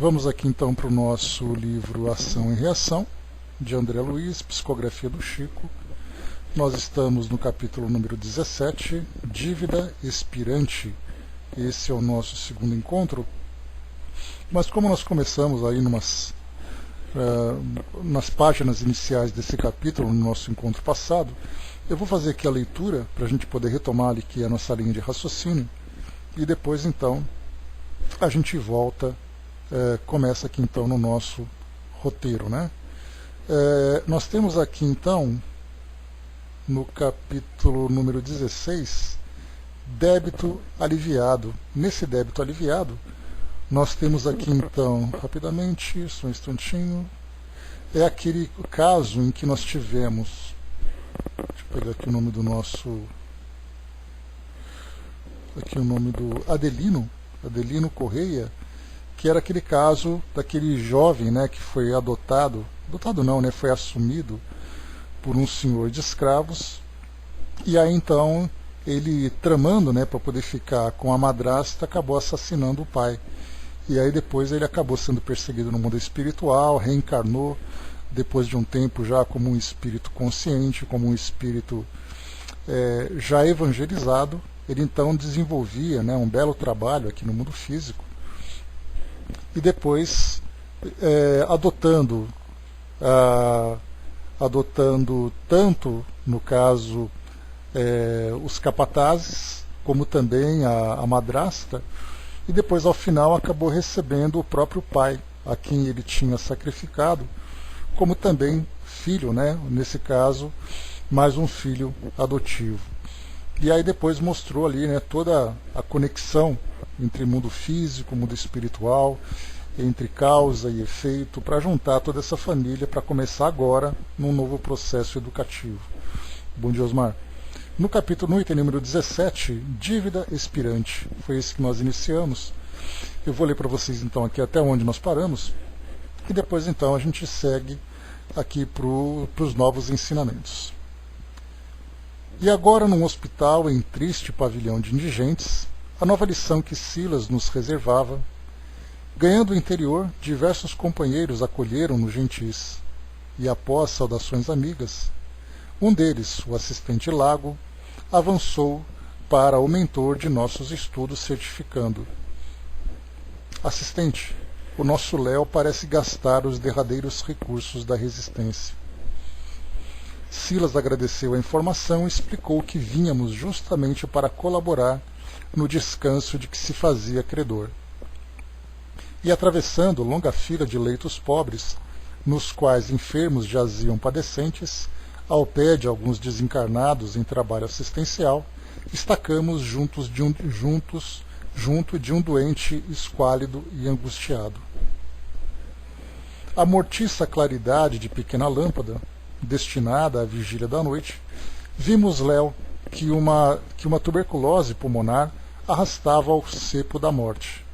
Vamos aqui então para o nosso livro Ação e Reação, de André Luiz, Psicografia do Chico. Nós estamos no capítulo número 17, Dívida Expirante. Esse é o nosso segundo encontro. Mas como nós começamos aí nas páginas iniciais desse capítulo, no nosso encontro passado, eu vou fazer aqui a leitura para a gente poder retomar aqui a nossa linha de raciocínio e depois então a gente volta. Começa aqui então no nosso roteiro, né? Nós temos aqui então no capítulo número 16 débito aliviado. Nesse débito aliviado nós temos aqui então, rapidamente, só um instantinho, é aquele caso em que nós tivemos, deixa eu pegar aqui o nome do nosso, aqui o nome do Adelino Correia, que era aquele caso daquele jovem, né, que foi adotado não, né, foi assumido por um senhor de escravos, e aí então ele, tramando, né, para poder ficar com a madrasta, acabou assassinando o pai. E aí depois ele acabou sendo perseguido no mundo espiritual, reencarnou depois de um tempo já como um espírito consciente, como um espírito já evangelizado. Ele então desenvolvia, né, um belo trabalho aqui no mundo físico, e depois adotando tanto, no caso, os capatazes, como também a madrasta, e depois ao final acabou recebendo o próprio pai, a quem ele tinha sacrificado, como também filho, né? Nesse caso, mais um filho adotivo. E aí depois mostrou ali, né, toda a conexão entre mundo físico, mundo espiritual, entre causa e efeito, para juntar toda essa família para começar agora num novo processo educativo. Bom dia, Osmar. No capítulo, no item número 17, Dívida Expirante, foi esse que nós iniciamos. Eu vou ler para vocês então aqui até onde nós paramos, e depois então a gente segue aqui para os novos ensinamentos. E agora, num hospital em triste pavilhão de indigentes, a nova lição que Silas nos reservava. Ganhando o interior, diversos companheiros acolheram-no gentis, e após saudações amigas, um deles, o assistente Lago, avançou para o mentor de nossos estudos, certificando: assistente, o nosso Léo parece gastar os derradeiros recursos da resistência. Silas agradeceu a informação e explicou que vínhamos justamente para colaborar no descanso de que se fazia credor. E atravessando longa fila de leitos pobres, nos quais enfermos jaziam padecentes, ao pé de alguns desencarnados em trabalho assistencial, estacamos junto de um doente esquálido e angustiado. A mortiça claridade de pequena lâmpada, destinada à vigília da noite, vimos Léo que uma tuberculose pulmonar arrastava ao cepo da morte.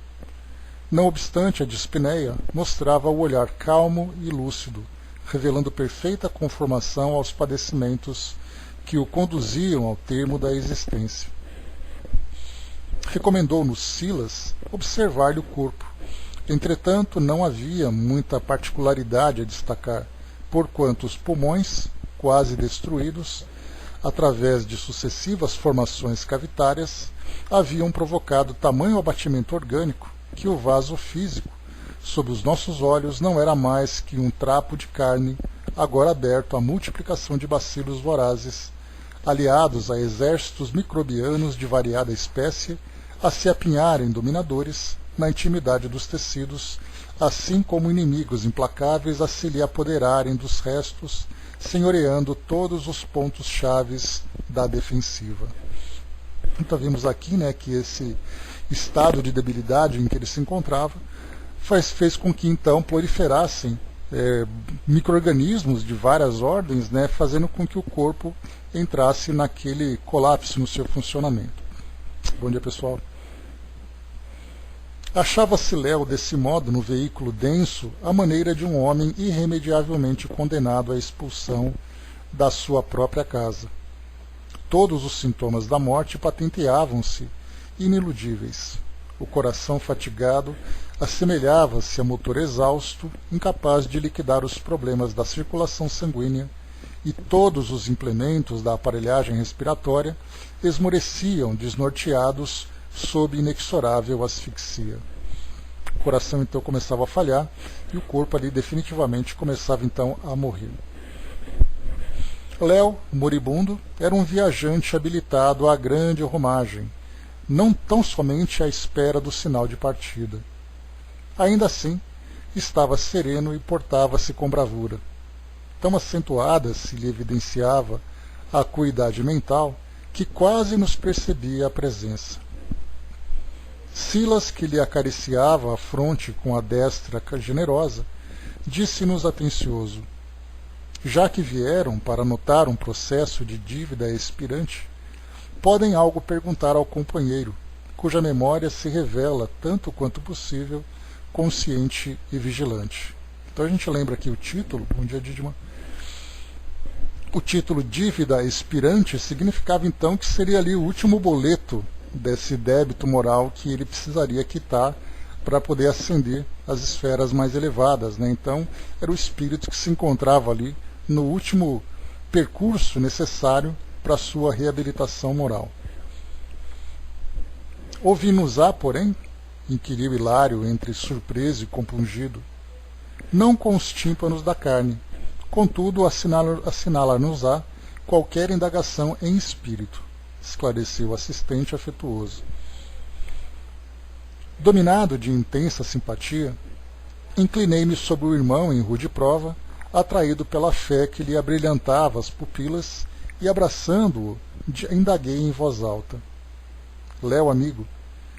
Não obstante, a dispneia mostrava o olhar calmo e lúcido, revelando perfeita conformação aos padecimentos que o conduziam ao termo da existência. Recomendou-nos Silas observar-lhe o corpo. Entretanto, não havia muita particularidade a destacar, porquanto os pulmões, quase destruídos, através de sucessivas formações cavitárias, haviam provocado tamanho abatimento orgânico que o vaso físico, sob os nossos olhos, não era mais que um trapo de carne, agora aberto à multiplicação de bacilos vorazes, aliados a exércitos microbianos de variada espécie, a se apinharem dominadores na intimidade dos tecidos, assim como inimigos implacáveis a se lhe apoderarem dos restos, senhoreando todos os pontos chaves da defensiva. Então vimos aqui, né, que esse estado de debilidade em que ele se encontrava fez com que então proliferassem micro-organismos de várias ordens, né, fazendo com que o corpo entrasse naquele colapso no seu funcionamento. Bom dia, pessoal. Achava-se Léo desse modo no veículo denso, à maneira de um homem irremediavelmente condenado à expulsão da sua própria casa. Todos os sintomas da morte patenteavam-se iniludíveis. O coração fatigado assemelhava-se a motor exausto, incapaz de liquidar os problemas da circulação sanguínea, e todos os implementos da aparelhagem respiratória esmoreciam desnorteados sob inexorável asfixia. O coração então começava a falhar e o corpo ali definitivamente começava então a morrer. Léo, moribundo, era um viajante habilitado à grande romagem, não tão somente à espera do sinal de partida. Ainda assim, estava sereno e portava-se com bravura. Tão acentuada se lhe evidenciava a acuidade mental que quase nos percebia a presença. Silas, que lhe acariciava a fronte com a destra generosa, disse-nos atencioso: já que vieram para notar um processo de dívida expirante, podem algo perguntar ao companheiro, cuja memória se revela tanto quanto possível consciente e vigilante. Então a gente lembra aqui o título, Bom dia, Didima. O título Dívida Expirante significava então que seria ali o último boleto desse débito moral que ele precisaria quitar para poder ascender às esferas mais elevadas, né? Então era o espírito que se encontrava ali no último percurso necessário para a sua reabilitação moral. Ouvi-nos-á, porém, inquiriu Hilário entre surpreso e compungido, não com os tímpanos da carne, contudo assinala-nos-á qualquer indagação em espírito, esclareceu o assistente afetuoso. Dominado de intensa simpatia, inclinei-me sobre o irmão em rude prova, atraído pela fé que lhe abrilhantava as pupilas, e abraçando-o, indaguei em voz alta: Léo, amigo,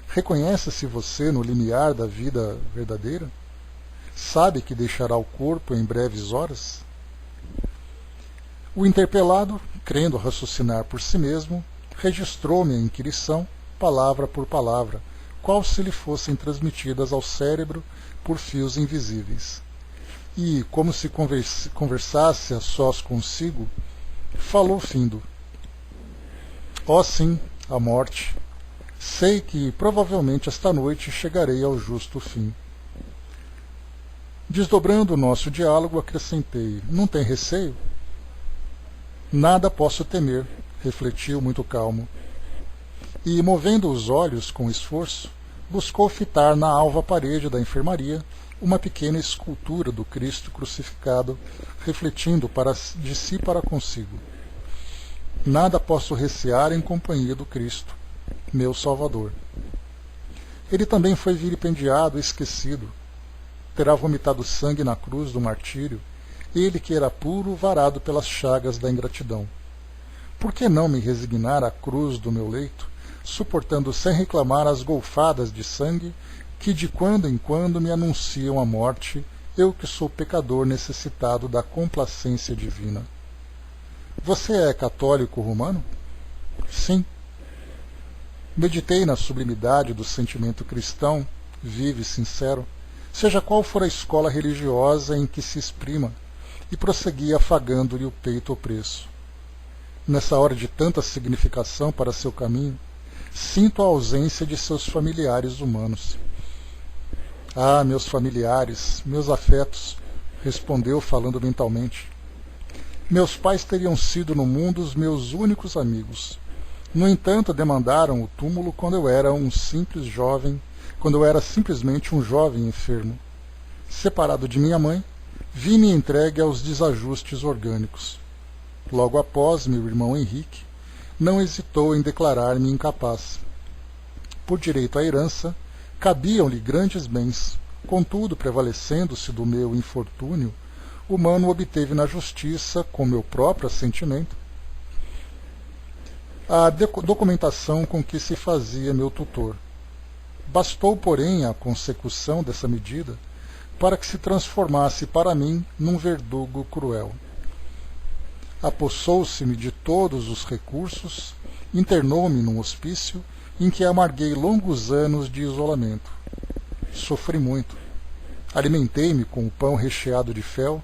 reconhece-se você no limiar da vida verdadeira? Sabe que deixará o corpo em breves horas? O interpelado, crendo raciocinar por si mesmo, registrou-me a inquirição, palavra por palavra, qual se lhe fossem transmitidas ao cérebro por fios invisíveis. E, como se conversasse a sós consigo, falou findo: ó sim, a morte. Sei que provavelmente esta noite chegarei ao justo fim. Desdobrando o nosso diálogo, acrescentei: não tem receio? Nada posso temer, refletiu muito calmo. E, movendo os olhos com esforço, buscou fitar na alva parede da enfermaria uma pequena escultura do Cristo crucificado, refletindo de si para consigo: nada posso recear em companhia do Cristo, meu Salvador. Ele também foi vilipendiado e esquecido. Terá vomitado sangue na cruz do martírio, ele que era puro, varado pelas chagas da ingratidão. Por que não me resignar à cruz do meu leito, suportando sem reclamar as golfadas de sangue que de quando em quando me anunciam a morte, eu que sou pecador necessitado da complacência divina? Você é católico romano? Sim. Meditei na sublimidade do sentimento cristão, vivo e sincero, seja qual for a escola religiosa em que se exprima, e prossegui afagando-lhe o peito opresso. Nessa hora de tanta significação para seu caminho, sinto a ausência de seus familiares humanos. Ah, meus familiares, meus afetos, respondeu falando mentalmente. Meus pais teriam sido no mundo os meus únicos amigos. No entanto, demandaram o túmulo quando eu era simplesmente um jovem enfermo. Separado de minha mãe, vi-me entregue aos desajustes orgânicos. Logo após, meu irmão Henrique não hesitou em declarar-me incapaz. Por direito à herança, cabiam-lhe grandes bens, contudo, prevalecendo-se do meu infortúnio, o mano obteve na justiça, com meu próprio assentimento, a documentação com que se fazia meu tutor. Bastou, porém, a consecução dessa medida para que se transformasse para mim num verdugo cruel. Apossou-se-me de todos os recursos, internou-me num hospício em que amarguei longos anos de isolamento. Sofri muito. Alimentei-me com o pão recheado de fel,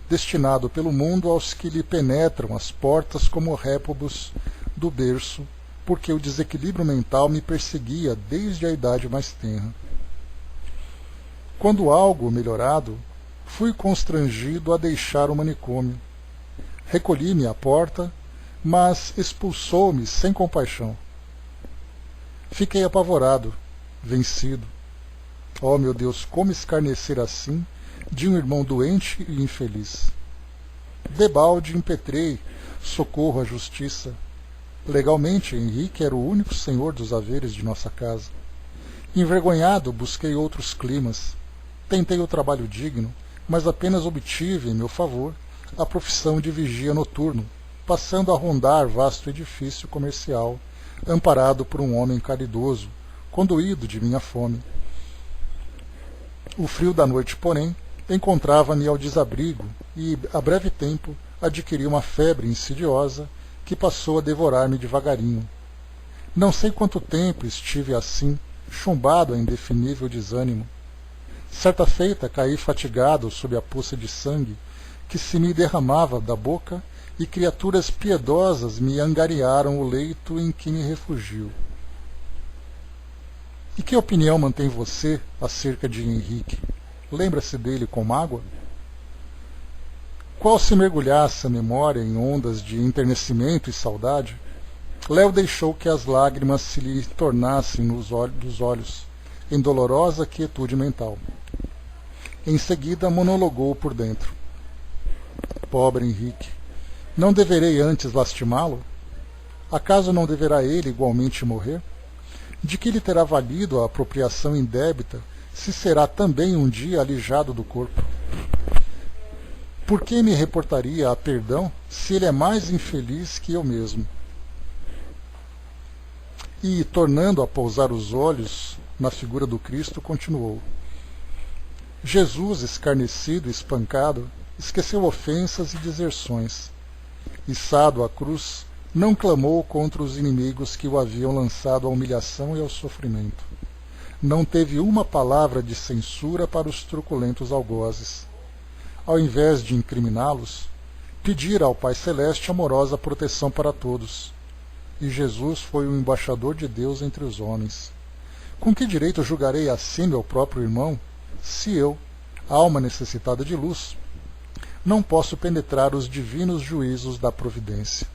destinado pelo mundo aos que lhe penetram as portas como répobos do berço, porque o desequilíbrio mental me perseguia desde a idade mais tenra. Quando algo melhorado, fui constrangido a deixar o manicômio. Recolhi-me à porta, mas expulsou-me sem compaixão. Fiquei apavorado, vencido. Oh, meu Deus, como escarnecer assim de um irmão doente e infeliz? Debalde impetrei socorro à justiça. Legalmente, Henrique era o único senhor dos haveres de nossa casa. Envergonhado, busquei outros climas. Tentei o trabalho digno, mas apenas obtive, em meu favor, a profissão de vigia noturno, passando a rondar vasto edifício comercial, amparado por um homem caridoso, conduído de minha fome. O frio da noite, porém, encontrava-me ao desabrigo e, a breve tempo, adquiri uma febre insidiosa que passou a devorar-me devagarinho. Não sei quanto tempo estive assim, chumbado a indefinível desânimo. Certa feita caí fatigado sob a poça de sangue que se me derramava da boca e criaturas piedosas me angariaram o leito em que me refugio. E que opinião mantém você acerca de Henrique? Lembra-se dele com mágoa? Qual se mergulhasse a memória em ondas de enternecimento e saudade, Léo deixou que as lágrimas se lhe tornassem dos olhos, em dolorosa quietude mental. Em seguida monologou por dentro. Pobre Henrique, não deverei antes lastimá-lo? Acaso não deverá ele igualmente morrer? De que lhe terá valido a apropriação indébita, se será também um dia alijado do corpo? Por que me reportaria a perdão, se ele é mais infeliz que eu mesmo? E, tornando a pousar os olhos na figura do Cristo, continuou. Jesus, escarnecido e espancado, esqueceu ofensas e deserções. Içado à cruz, não clamou contra os inimigos que o haviam lançado à humilhação e ao sofrimento. Não teve uma palavra de censura para os truculentos algozes. Ao invés de incriminá-los, pedira ao Pai Celeste amorosa proteção para todos. E Jesus foi o embaixador de Deus entre os homens. Com que direito julgarei assim meu próprio irmão, se eu, alma necessitada de luz, não posso penetrar os divinos juízos da providência?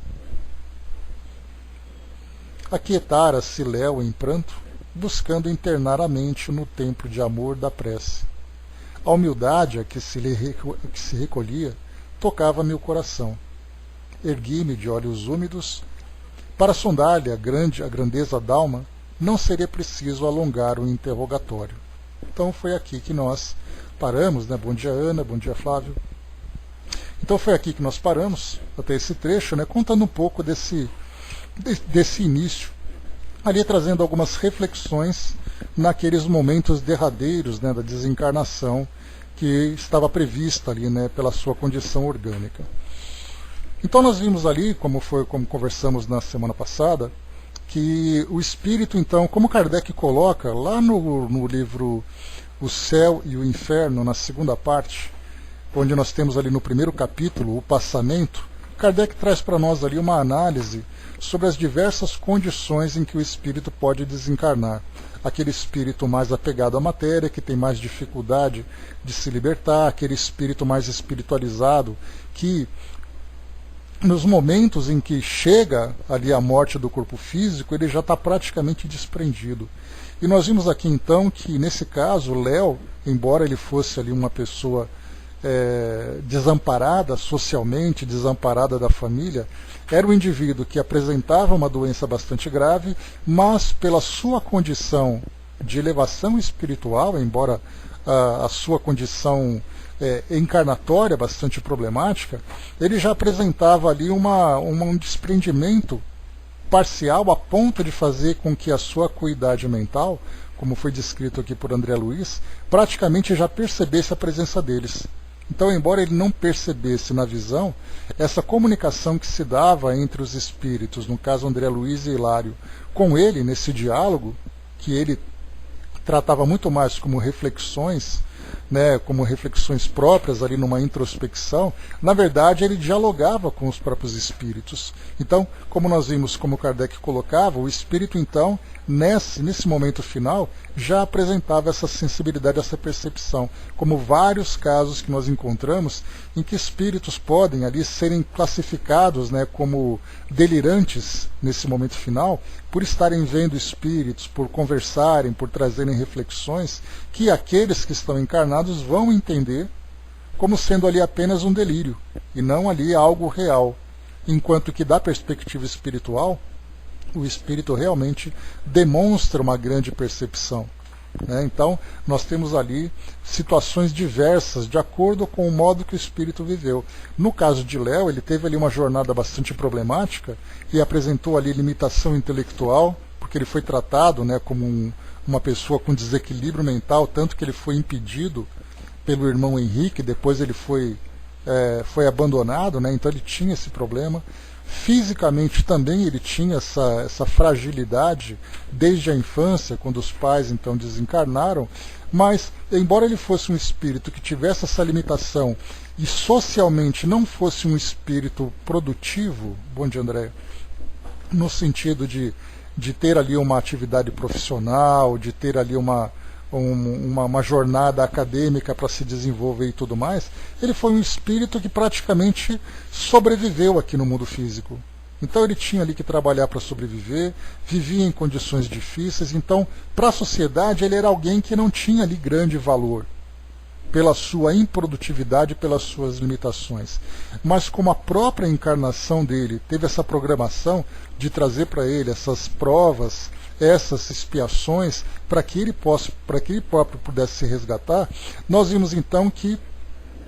Aquietara-se Léo em pranto, buscando internar a mente no templo de amor da prece. A humildade a que se recolhia tocava-me o coração. Ergui-me de olhos úmidos. Para sondar-lhe a grandeza d'alma, não seria preciso alongar o interrogatório. Então foi aqui que nós paramos, né? Bom dia, Ana, bom dia, Flávio. Então foi aqui que nós paramos, até esse trecho, né? Contando um pouco desse início, ali trazendo algumas reflexões naqueles momentos derradeiros, né, da desencarnação que estava prevista ali, né, pela sua condição orgânica. Então nós vimos ali, como conversamos na semana passada, que o espírito, então, como Kardec coloca lá no livro O Céu e o Inferno, na segunda parte, onde nós temos ali no primeiro capítulo o passamento, Kardec traz para nós ali uma análise sobre as diversas condições em que o espírito pode desencarnar. Aquele espírito mais apegado à matéria, que tem mais dificuldade de se libertar, aquele espírito mais espiritualizado, que nos momentos em que chega ali a morte do corpo físico, ele já está praticamente desprendido. E nós vimos aqui então que, nesse caso, Léo, embora ele fosse ali uma pessoa desamparada socialmente, desamparada da família, era um indivíduo que apresentava uma doença bastante grave, mas pela sua condição de elevação espiritual, embora a sua condição encarnatória bastante problemática, ele já apresentava ali um desprendimento parcial a ponto de fazer com que a sua acuidade mental, como foi descrito aqui por André Luiz, praticamente já percebesse a presença deles. Então, embora ele não percebesse na visão, essa comunicação que se dava entre os espíritos, no caso André Luiz e Hilário, com ele, nesse diálogo, que ele tratava muito mais como reflexões né, como reflexões próprias ali numa introspecção, na verdade ele dialogava com os próprios espíritos. Então, como nós vimos, como Kardec colocava, o espírito então, nesse momento final, já apresentava essa sensibilidade, essa percepção, como vários casos que nós encontramos em que espíritos podem ali serem classificados, né, como delirantes nesse momento final, por estarem vendo espíritos, por conversarem, por trazerem reflexões que aqueles que estão encarnados vão entender como sendo ali apenas um delírio e não ali algo real, enquanto que da perspectiva espiritual o espírito realmente demonstra uma grande percepção, né? Então nós temos ali situações diversas de acordo com o modo que o espírito viveu. No caso de Léo, ele teve ali uma jornada bastante problemática e apresentou ali limitação intelectual, porque ele foi tratado, né, como uma pessoa com desequilíbrio mental, tanto que ele foi impedido pelo irmão Henrique, depois ele foi abandonado, né? Então ele tinha esse problema. Fisicamente também ele tinha essa fragilidade desde a infância, quando os pais então desencarnaram, mas embora ele fosse um espírito que tivesse essa limitação e socialmente não fosse um espírito produtivo, bom dia André, no sentido de ter ali uma atividade profissional, de ter ali uma jornada acadêmica para se desenvolver e tudo mais, ele foi um espírito que praticamente sobreviveu aqui no mundo físico. Então ele tinha ali que trabalhar para sobreviver, vivia em condições difíceis, então para a sociedade ele era alguém que não tinha ali grande valor, pela sua improdutividade, pelas suas limitações. Mas como a própria encarnação dele teve essa programação de trazer para ele essas provas, essas expiações, para que ele próprio pudesse se resgatar, nós vimos então que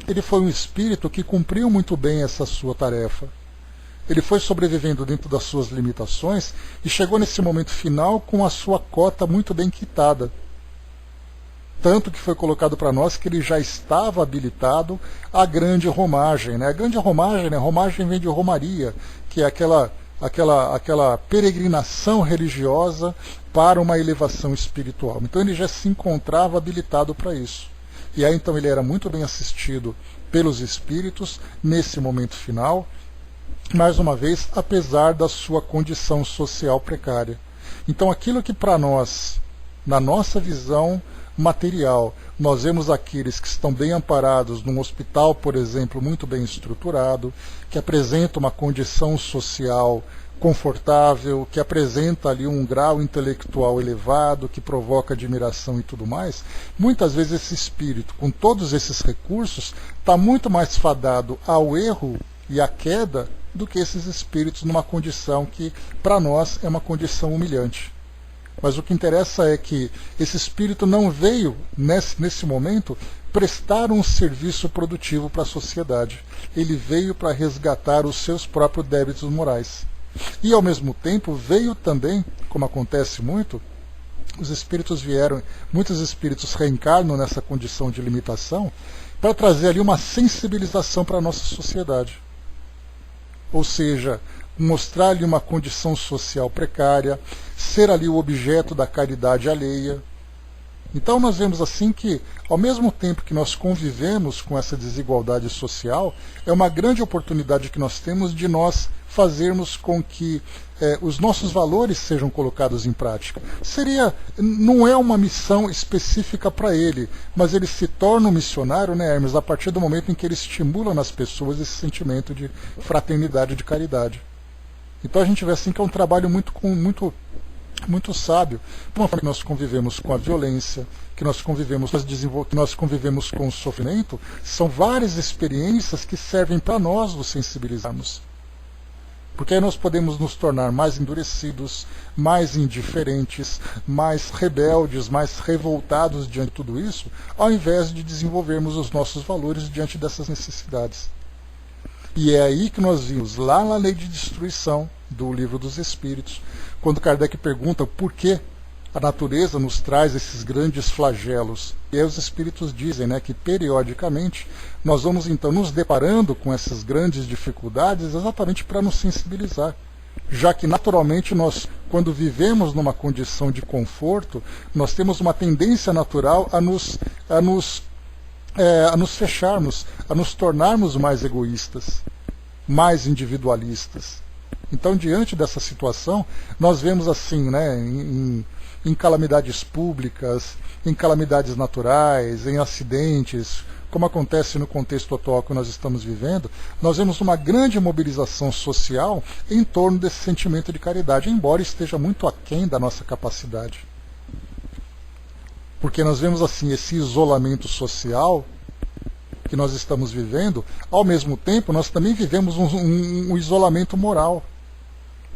ele foi um espírito que cumpriu muito bem essa sua tarefa. Ele foi sobrevivendo dentro das suas limitações e chegou nesse momento final com a sua cota muito bem quitada. Tanto que foi colocado para nós que ele já estava habilitado à grande romagem, né? A grande romagem, né? Romagem vem de romaria, que é aquela peregrinação religiosa para uma elevação espiritual. Então ele já se encontrava habilitado para isso. E aí então ele era muito bem assistido pelos espíritos nesse momento final, mais uma vez, apesar da sua condição social precária. Então aquilo que para nós, na nossa visão material, nós vemos aqueles que estão bem amparados num hospital, por exemplo, muito bem estruturado, que apresenta uma condição social confortável, que apresenta ali um grau intelectual elevado, que provoca admiração e tudo mais. Muitas vezes esse espírito, com todos esses recursos, está muito mais fadado ao erro e à queda do que esses espíritos numa condição que, para nós, é uma condição humilhante. Mas o que interessa é que esse espírito não veio, nesse momento, prestar um serviço produtivo para a sociedade. Ele veio para resgatar os seus próprios débitos morais. E, ao mesmo tempo, veio também, como acontece muito, muitos espíritos reencarnam nessa condição de limitação, para trazer ali uma sensibilização para a nossa sociedade. Ou seja, mostrar ali uma condição social precária, ser ali o objeto da caridade alheia. Então nós vemos assim que, ao mesmo tempo que nós convivemos com essa desigualdade social, é uma grande oportunidade que nós temos de nós fazermos com que os nossos valores sejam colocados em prática. Não é uma missão específica para ele, mas ele se torna um missionário, né, Hermes, a partir do momento em que ele estimula nas pessoas esse sentimento de fraternidade e de caridade. Então a gente vê assim que é um trabalho muito sábio, uma forma que nós convivemos com a violência, que nós convivemos com o sofrimento, são várias experiências que servem para nós nos sensibilizarmos. Porque aí nós podemos nos tornar mais endurecidos, mais indiferentes, mais rebeldes, mais revoltados diante de tudo isso, ao invés de desenvolvermos os nossos valores diante dessas necessidades. E é aí que nós vimos, lá na Lei de Destruição do Livro dos Espíritos, quando Kardec pergunta por que a natureza nos traz esses grandes flagelos. E aí os espíritos dizem, né, que periodicamente nós vamos então nos deparando com essas grandes dificuldades exatamente para nos sensibilizar. Já que naturalmente nós, quando vivemos numa condição de conforto, nós temos uma tendência natural a nos a nos fecharmos, a nos tornarmos mais egoístas, mais individualistas. Então, diante dessa situação, nós vemos assim, né, em calamidades públicas, em calamidades naturais, em acidentes, como acontece no contexto atual que nós estamos vivendo, nós vemos uma grande mobilização social em torno desse sentimento de caridade, embora esteja muito aquém da nossa capacidade. Porque nós vemos assim esse isolamento social que nós estamos vivendo, ao mesmo tempo nós também vivemos um isolamento moral,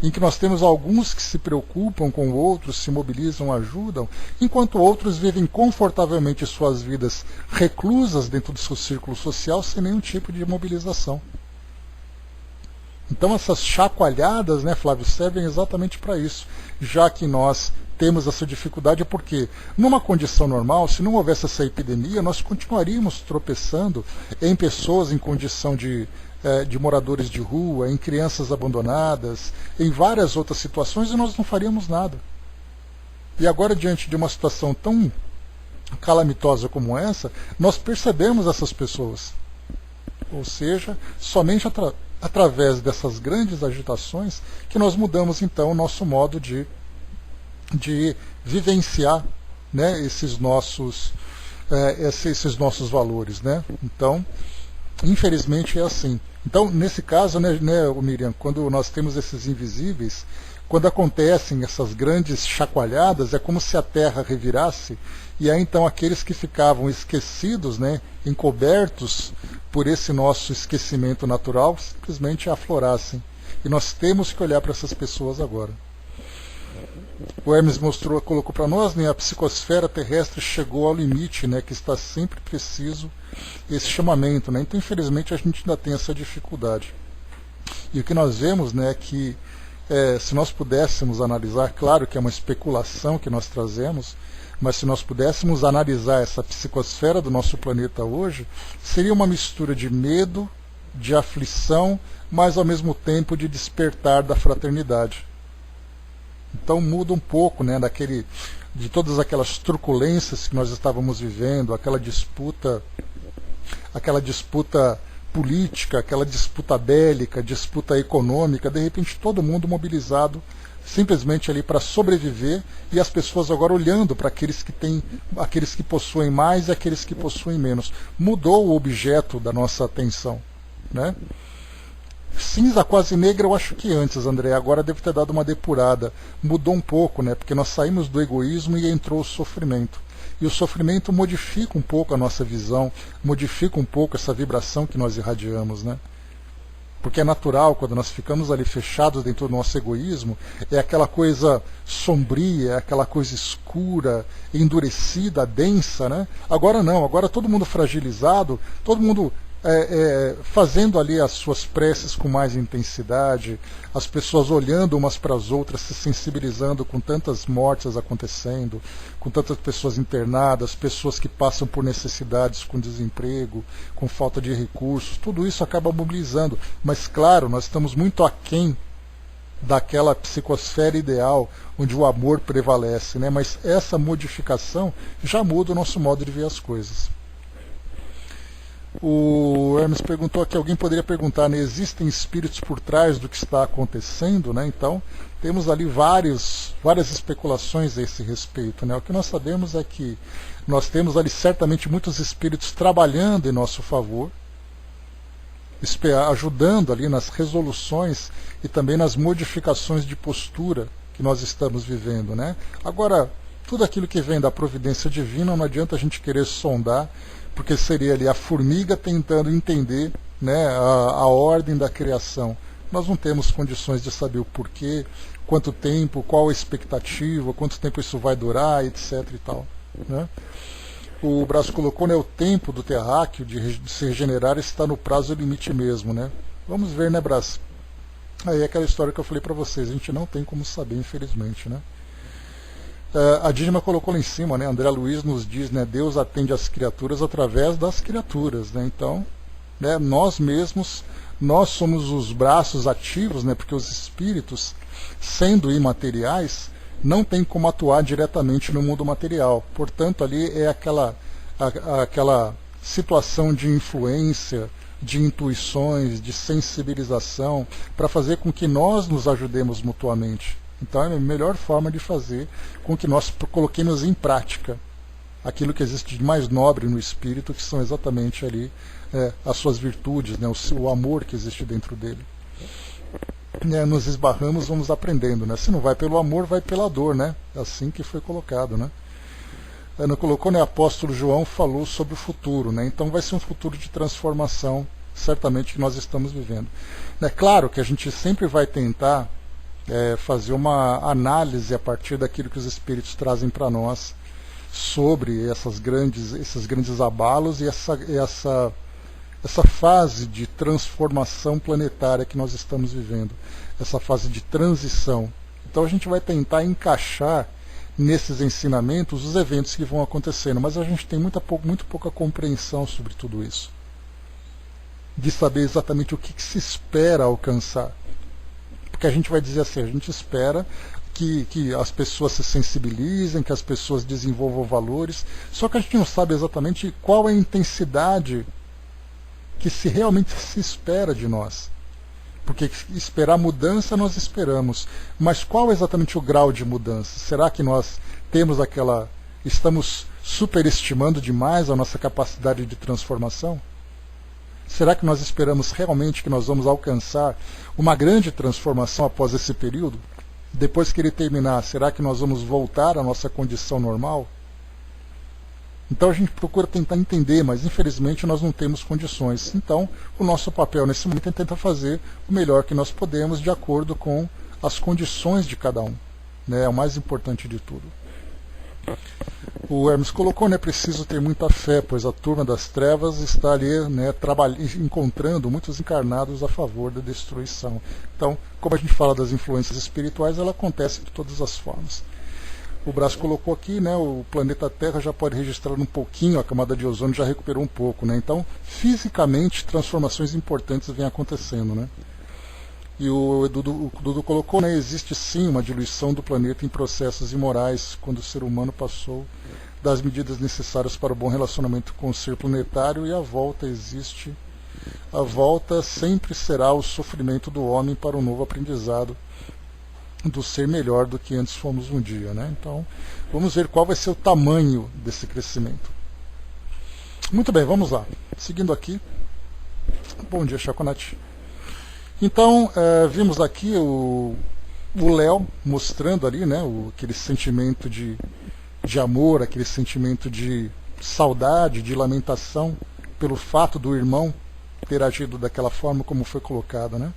em que nós temos alguns que se preocupam com outros, se mobilizam, ajudam, enquanto outros vivem confortavelmente suas vidas reclusas dentro do seu círculo social sem nenhum tipo de mobilização. Então essas chacoalhadas, né, Flávio, servem exatamente para isso, já que nós temos essa dificuldade, porque numa condição normal, se não houvesse essa epidemia, nós continuaríamos tropeçando em pessoas em condição de moradores de rua, em crianças abandonadas, em várias outras situações, e nós não faríamos nada. E agora, diante de uma situação tão calamitosa como essa, nós percebemos essas pessoas. Ou seja, somente através dessas grandes agitações que nós mudamos então o nosso modo de vivenciar, né, esses nossos valores, né? Então, infelizmente é assim. Então, nesse caso, né, Miriam, quando nós temos esses invisíveis, quando acontecem essas grandes chacoalhadas, é como se a Terra revirasse, e aí então aqueles que ficavam esquecidos, né, encobertos por esse nosso esquecimento natural, simplesmente aflorassem. E nós temos que olhar para essas pessoas agora. O Hermes colocou para nós, né, a psicosfera terrestre chegou ao limite, né, que está sempre preciso esse chamamento, né? Então, infelizmente, a gente ainda tem essa dificuldade. E o que nós vemos, né, é que se nós pudéssemos analisar, claro que é uma especulação que nós trazemos, mas se nós pudéssemos analisar essa psicosfera do nosso planeta hoje, seria uma mistura de medo, de aflição, mas ao mesmo tempo de despertar da fraternidade. Então muda um pouco, né, de todas aquelas truculências que nós estávamos vivendo, aquela disputa política, aquela disputa bélica, disputa econômica, de repente todo mundo mobilizado simplesmente ali para sobreviver, e as pessoas agora olhando para aqueles que possuem mais e aqueles que possuem menos. Mudou o objeto da nossa atenção, né? Cinza quase negra eu acho que antes, André, agora deve ter dado uma depurada. Mudou um pouco, né? Porque nós saímos do egoísmo e entrou o sofrimento. E o sofrimento modifica um pouco a nossa visão, modifica um pouco essa vibração que nós irradiamos, né? Porque é natural, quando nós ficamos ali fechados dentro do nosso egoísmo, é aquela coisa sombria, é aquela coisa escura, endurecida, densa, né? Agora não, agora todo mundo fragilizado, todo mundo fazendo ali as suas preces com mais intensidade, as pessoas olhando umas para as outras, se sensibilizando com tantas mortes acontecendo, com tantas pessoas internadas, pessoas que passam por necessidades com desemprego, com falta de recursos, tudo isso acaba mobilizando. Mas claro, nós estamos muito aquém daquela psicosfera ideal onde o amor prevalece, né? Mas essa modificação já muda o nosso modo de ver as coisas. O Hermes perguntou aqui, alguém poderia perguntar, né, existem espíritos por trás do que está acontecendo, né? Então, temos ali várias especulações a esse respeito, né? O que nós sabemos é que nós temos ali certamente muitos espíritos trabalhando em nosso favor, ajudando ali nas resoluções e também nas modificações de postura que nós estamos vivendo, né? Agora, tudo aquilo que vem da providência divina, não adianta a gente querer sondar, porque seria ali a formiga tentando entender, né, a ordem da criação. Nós não temos condições de saber o porquê, quanto tempo, qual a expectativa, quanto tempo isso vai durar, etc. e tal, né? O Brás colocou, né, o tempo do terráqueo de se regenerar está no prazo limite mesmo, né? Vamos ver, né, Brás? Aí é aquela história que eu falei para vocês, a gente não tem como saber, infelizmente, né? A Dídima colocou lá em cima, né? André Luiz nos diz, né? Deus atende as criaturas através das criaturas, né? Então, né, nós mesmos, nós somos os braços ativos, né? Porque os espíritos, sendo imateriais, não tem como atuar diretamente no mundo material. Portanto, ali é aquela situação de influência, de intuições, de sensibilização, para fazer com que nós nos ajudemos mutuamente. Então é a melhor forma de fazer com que nós coloquemos em prática aquilo que existe de mais nobre no espírito, que são exatamente ali as suas virtudes, né, o amor que existe dentro dele. Nos esbarramos, vamos aprendendo, né? Se não vai pelo amor, vai pela dor, né? É assim que foi colocado, né? Não colocou, né? O apóstolo João falou sobre o futuro, né? Então vai ser um futuro de transformação, certamente, que nós estamos vivendo. É claro que a gente sempre vai tentar fazer uma análise a partir daquilo que os espíritos trazem para nós sobre esses grandes abalos e essa fase de transformação planetária que nós estamos vivendo, essa fase de transição. Então a gente vai tentar encaixar nesses ensinamentos os eventos que vão acontecendo, mas a gente tem muito pouca compreensão sobre tudo isso, de saber exatamente o que se espera alcançar. Porque a gente vai dizer assim, a gente espera que as pessoas se sensibilizem, que as pessoas desenvolvam valores, só que a gente não sabe exatamente qual é a intensidade que realmente se espera de nós. Porque esperar mudança nós esperamos, mas qual é exatamente o grau de mudança? Será que nós estamos superestimando demais a nossa capacidade de transformação? Será que nós esperamos realmente que nós vamos alcançar uma grande transformação após esse período? Depois que ele terminar, será que nós vamos voltar à nossa condição normal? Então a gente procura tentar entender, mas infelizmente nós não temos condições. Então o nosso papel nesse momento é tentar fazer o melhor que nós podemos de acordo com as condições de cada um. Né? É o mais importante de tudo. O Hermes colocou, né, preciso ter muita fé, pois a turma das trevas está ali, né, encontrando muitos encarnados a favor da destruição. Então, como a gente fala das influências espirituais, ela acontece de todas as formas. O Brás colocou aqui, né, o planeta Terra já pode registrar um pouquinho, a camada de ozônio já recuperou um pouco. Né? Então, fisicamente, transformações importantes vêm acontecendo. Né? E o Dudu colocou, né, existe sim uma diluição do planeta em processos imorais, quando o ser humano passou das medidas necessárias para o bom relacionamento com o ser planetário, e a volta existe. A volta sempre será o sofrimento do homem para um novo aprendizado, do ser melhor do que antes fomos um dia. Né? Então, vamos ver qual vai ser o tamanho desse crescimento. Muito bem, vamos lá. Seguindo aqui. Bom dia, Chaconati. Então, vimos aqui o Léo mostrando ali, né, aquele sentimento de amor, aquele sentimento de saudade, de lamentação pelo fato do irmão ter agido daquela forma como foi colocado. Né?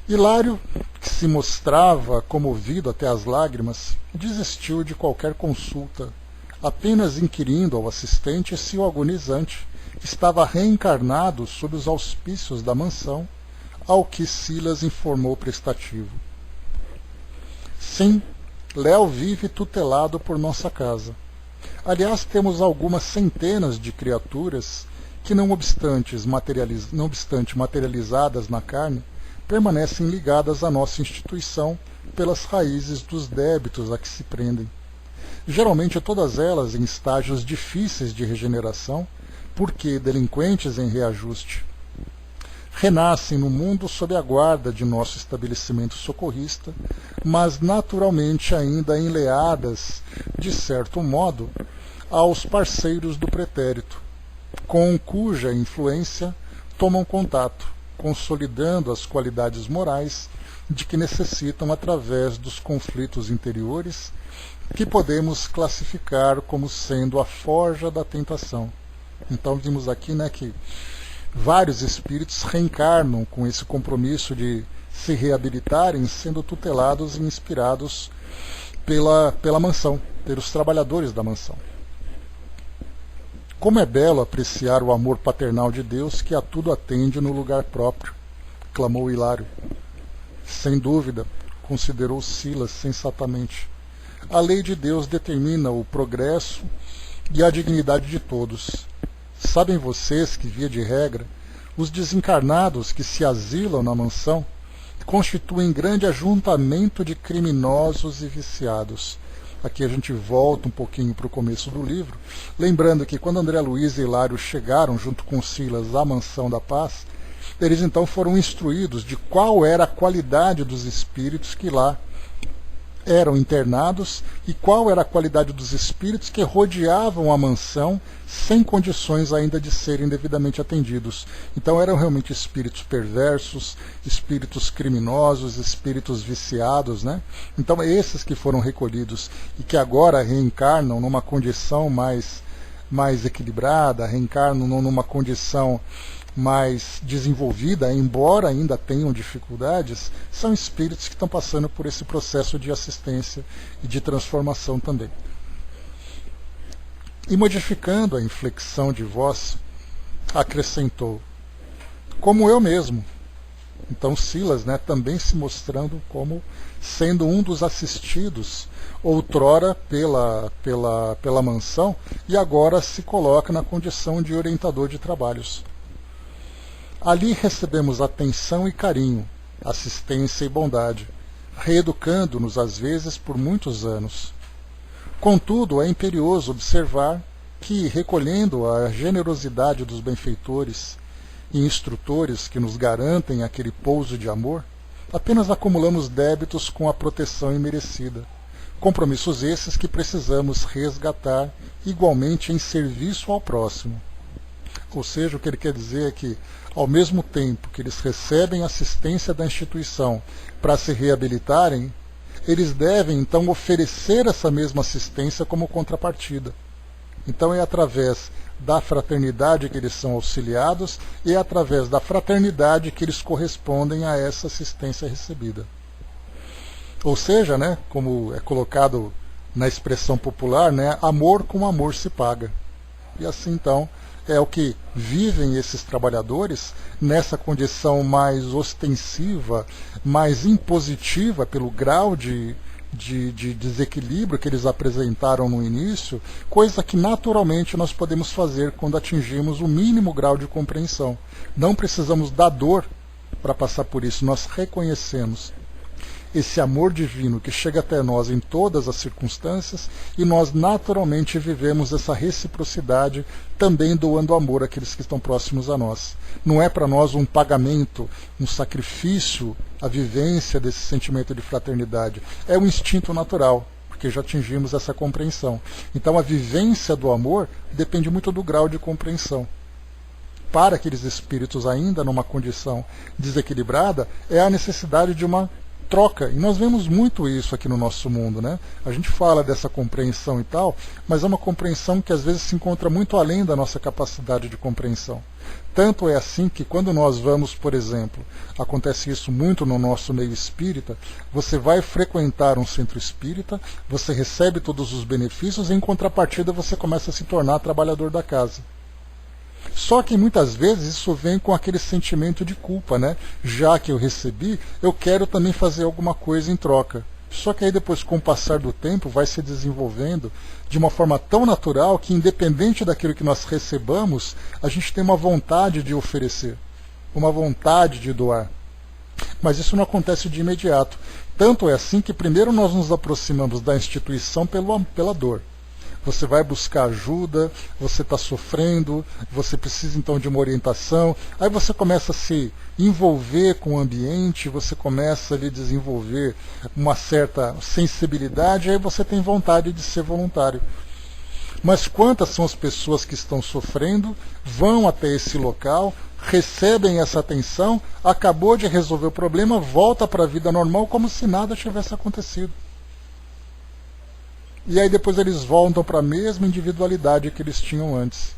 Hilário, que se mostrava comovido até as lágrimas, desistiu de qualquer consulta, apenas inquirindo ao assistente se o agonizante estava reencarnado sob os auspícios da mansão, ao que Silas informou prestativo. Sim, Léo vive tutelado por nossa casa. Aliás, temos algumas centenas de criaturas que, não obstante materializadas na carne, permanecem ligadas à nossa instituição pelas raízes dos débitos a que se prendem. Geralmente todas elas em estágios difíceis de regeneração, porque delinquentes em reajuste. Renascem no mundo sob a guarda de nosso estabelecimento socorrista, mas naturalmente ainda enleadas, de certo modo, aos parceiros do pretérito, com cuja influência tomam contato, consolidando as qualidades morais de que necessitam através dos conflitos interiores, que podemos classificar como sendo a forja da tentação. Então vimos aqui, né, que vários espíritos reencarnam com esse compromisso de se reabilitarem, sendo tutelados e inspirados pela mansão, pelos trabalhadores da mansão. Como é belo apreciar o amor paternal de Deus, que a tudo atende no lugar próprio, clamou Hilário. Sem dúvida, considerou Silas sensatamente. A lei de Deus determina o progresso e a dignidade de todos. Sabem vocês que, via de regra, os desencarnados que se asilam na mansão constituem grande ajuntamento de criminosos e viciados, aqui a gente volta um pouquinho para o começo do livro, lembrando que quando André Luiz e Hilário chegaram junto com Silas à Mansão da Paz, eles então foram instruídos de qual era a qualidade dos espíritos que lá eram internados e qual era a qualidade dos espíritos que rodeavam a mansão sem condições ainda de serem devidamente atendidos. Então eram realmente espíritos perversos, espíritos criminosos, espíritos viciados, né? Então esses que foram recolhidos e que agora reencarnam numa condição mais equilibrada, reencarnam numa condição mais desenvolvida, embora ainda tenham dificuldades, são espíritos que estão passando por esse processo de assistência e de transformação também. E modificando a inflexão de voz, acrescentou, como eu mesmo. Então Silas, né, também se mostrando como sendo um dos assistidos outrora pela mansão e agora se coloca na condição de orientador de trabalhos. Ali recebemos atenção e carinho, assistência e bondade, reeducando-nos às vezes por muitos anos. Contudo, é imperioso observar que, recolhendo a generosidade dos benfeitores e instrutores que nos garantem aquele pouso de amor, apenas acumulamos débitos com a proteção imerecida, compromissos esses que precisamos resgatar igualmente em serviço ao próximo. Ou seja, o que ele quer dizer é que, ao mesmo tempo que eles recebem assistência da instituição para se reabilitarem, eles devem então oferecer essa mesma assistência como contrapartida. Então é através da fraternidade que eles são auxiliados e é através da fraternidade que eles correspondem a essa assistência recebida. Ou seja, né, como é colocado na expressão popular, né, amor com amor se paga. E assim então é o que vivem esses trabalhadores nessa condição mais ostensiva, mais impositiva pelo grau de desequilíbrio que eles apresentaram no início, coisa que naturalmente nós podemos fazer quando atingimos o mínimo grau de compreensão. Não precisamos da dor para passar por isso, nós reconhecemos esse amor divino que chega até nós em todas as circunstâncias e nós naturalmente vivemos essa reciprocidade também doando amor àqueles que estão próximos a nós. Não é para nós um pagamento, um sacrifício, a vivência desse sentimento de fraternidade. É um instinto natural, porque já atingimos essa compreensão. Então a vivência do amor depende muito do grau de compreensão. Para aqueles espíritos ainda numa condição desequilibrada, é a necessidade de uma troca, e nós vemos muito isso aqui no nosso mundo, né? A gente fala dessa compreensão e tal, mas é uma compreensão que às vezes se encontra muito além da nossa capacidade de compreensão. Tanto é assim que quando nós vamos, por exemplo, acontece isso muito no nosso meio espírita, você vai frequentar um centro espírita, você recebe todos os benefícios e em contrapartida você começa a se tornar trabalhador da casa. Só que muitas vezes isso vem com aquele sentimento de culpa, né? Já que eu recebi, eu quero também fazer alguma coisa em troca. Só que aí depois, com o passar do tempo, vai se desenvolvendo de uma forma tão natural que, independente daquilo que nós recebamos, a gente tem uma vontade de oferecer, uma vontade de doar. Mas isso não acontece de imediato. Tanto é assim que primeiro nós nos aproximamos da instituição pela dor. Você vai buscar ajuda, você está sofrendo, você precisa então de uma orientação, aí você começa a se envolver com o ambiente, você começa a lhe desenvolver uma certa sensibilidade, aí você tem vontade de ser voluntário. Mas quantas são as pessoas que estão sofrendo, vão até esse local, recebem essa atenção, acabou de resolver o problema, volta para a vida normal como se nada tivesse acontecido. E aí depois eles voltam para a mesma individualidade que eles tinham antes.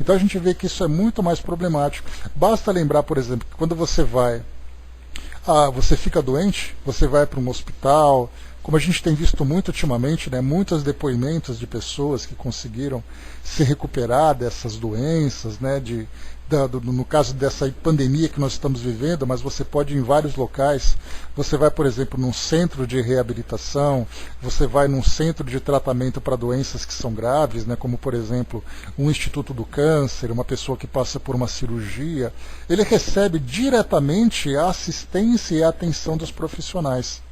Então a gente vê que isso é muito mais problemático. Basta lembrar, por exemplo, que quando você você fica doente, você vai para um hospital, como a gente tem visto muito ultimamente, né, muitos depoimentos de pessoas que conseguiram se recuperar dessas doenças, né, no caso dessa pandemia que nós estamos vivendo, mas você pode ir em vários locais. Você vai, por exemplo, num centro de reabilitação, você vai num centro de tratamento para doenças que são graves, né, como, por exemplo, um Instituto do Câncer, uma pessoa que passa por uma cirurgia. Ele recebe diretamente a assistência e a atenção dos profissionais.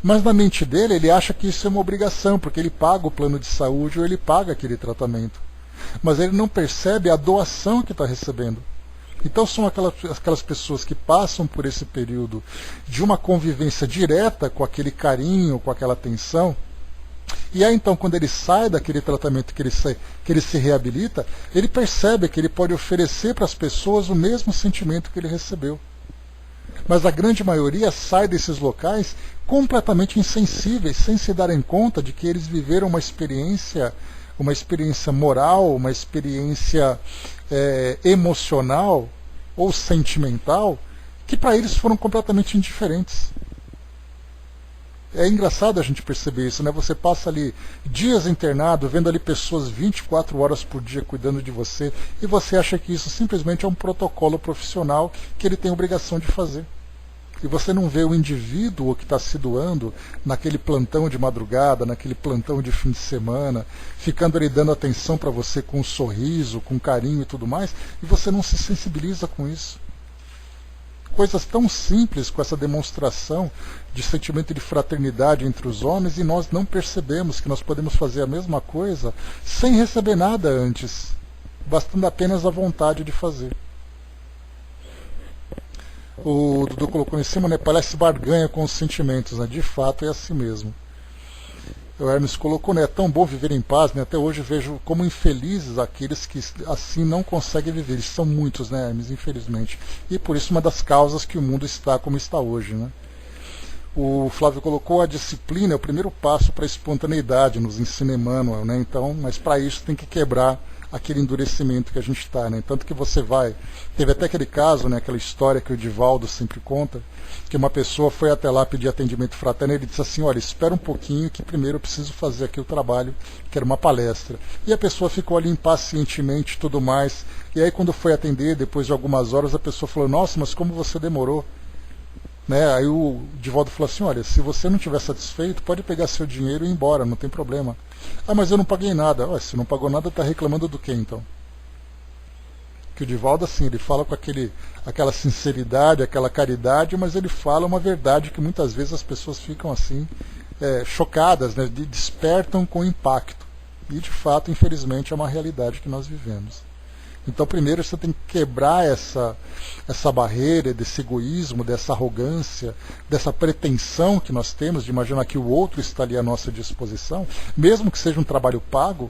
Mas na mente dele, ele acha que isso é uma obrigação, porque ele paga o plano de saúde ou ele paga aquele tratamento. Mas ele não percebe a doação que está recebendo. Então são aquelas pessoas que passam por esse período de uma convivência direta com aquele carinho, com aquela atenção, e aí então quando ele sai daquele tratamento que ele se reabilita, ele percebe que ele pode oferecer para as pessoas o mesmo sentimento que ele recebeu. Mas a grande maioria sai desses locais completamente insensíveis, sem se darem conta de que eles viveram uma experiência moral, uma experiência emocional ou sentimental, que para eles foram completamente indiferentes. É engraçado a gente perceber isso, né? Você passa ali dias internado, vendo ali pessoas 24 horas por dia cuidando de você, e você acha que isso simplesmente é um protocolo profissional que ele tem obrigação de fazer. E você não vê o indivíduo que está se doando naquele plantão de madrugada, naquele plantão de fim de semana, ficando ali dando atenção para você com um sorriso, com carinho e tudo mais, e você não se sensibiliza com isso. Coisas tão simples com essa demonstração de sentimento de fraternidade entre os homens, e nós não percebemos que nós podemos fazer a mesma coisa sem receber nada antes, bastando apenas a vontade de fazer. O Dudu colocou em cima, né? Parece barganha com os sentimentos, né? De fato é assim mesmo. O Hermes colocou, né? É tão bom viver em paz, né? Até hoje vejo como infelizes aqueles que assim não conseguem viver. Eles são muitos, né, Hermes, infelizmente. E por isso uma das causas que o mundo está como está hoje, né? O Flávio colocou, a disciplina é o primeiro passo para a espontaneidade, nos ensina Emmanuel, né? Então, mas para isso tem que quebrar aquele endurecimento que a gente está, né? Tanto que você vai... Teve até aquele caso, né? Aquela história que o Divaldo sempre conta, que uma pessoa foi até lá pedir atendimento fraterno e ele disse assim, olha, espera um pouquinho que primeiro eu preciso fazer aqui o trabalho, que era uma palestra. E a pessoa ficou ali impacientemente e tudo mais. E aí quando foi atender, depois de algumas horas, a pessoa falou, nossa, mas como você demorou? Né? Aí o Divaldo falou assim, olha, se você não estiver satisfeito, pode pegar seu dinheiro e ir embora, não tem problema. Ah, mas eu não paguei nada. Ué, se não pagou nada, está reclamando do quê então? Que o Divaldo, assim, ele fala com aquela sinceridade, aquela caridade, mas ele fala uma verdade que muitas vezes as pessoas ficam assim, chocadas, né? Despertam com impacto. E de fato, infelizmente, é uma realidade que nós vivemos. Então, primeiro você tem que quebrar essa barreira desse egoísmo, dessa arrogância, dessa pretensão que nós temos de imaginar que o outro está ali à nossa disposição, mesmo que seja um trabalho pago,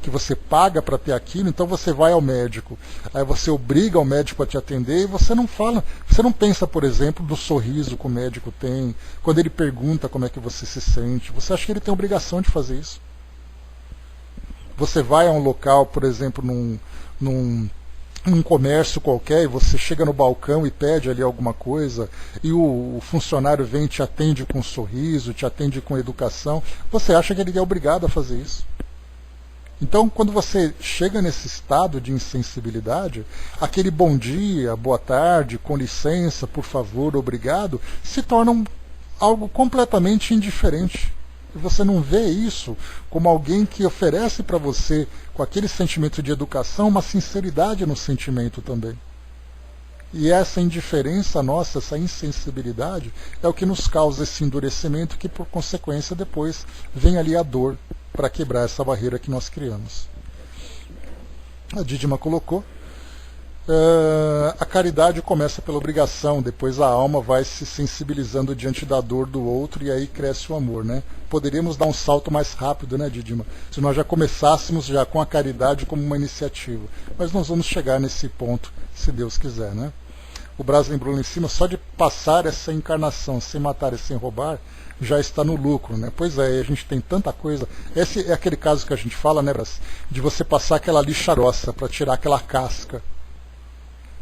que você paga para ter aquilo, então você vai ao médico, aí você obriga o médico a te atender e você não fala, você não pensa, por exemplo, no sorriso que o médico tem, quando ele pergunta como é que você se sente, você acha que ele tem obrigação de fazer isso. Você vai a um local, por exemplo, num comércio qualquer, e você chega no balcão e pede ali alguma coisa, e o funcionário vem e te atende com um sorriso, te atende com educação, você acha que ele é obrigado a fazer isso. Então, quando você chega nesse estado de insensibilidade, aquele bom dia, boa tarde, com licença, por favor, obrigado, se torna algo completamente indiferente. E você não vê isso como alguém que oferece para você, com aquele sentimento de educação, uma sinceridade no sentimento também. E essa indiferença nossa, essa insensibilidade, é o que nos causa esse endurecimento, que por consequência depois vem ali a dor para quebrar essa barreira que nós criamos. A Dídima colocou, a caridade começa pela obrigação, depois a alma vai se sensibilizando diante da dor do outro e aí cresce o amor, né? Poderíamos dar um salto mais rápido, né, Dídima? Se nós já começássemos já com a caridade como uma iniciativa. Mas nós vamos chegar nesse ponto, se Deus quiser, né? O Brás lembrou lá em cima, só de passar essa encarnação sem matar e sem roubar, já está no lucro, né? Pois é, a gente tem tanta coisa. Esse é aquele caso que a gente fala, né, Brás? De você passar aquela lixa grossa para tirar aquela casca.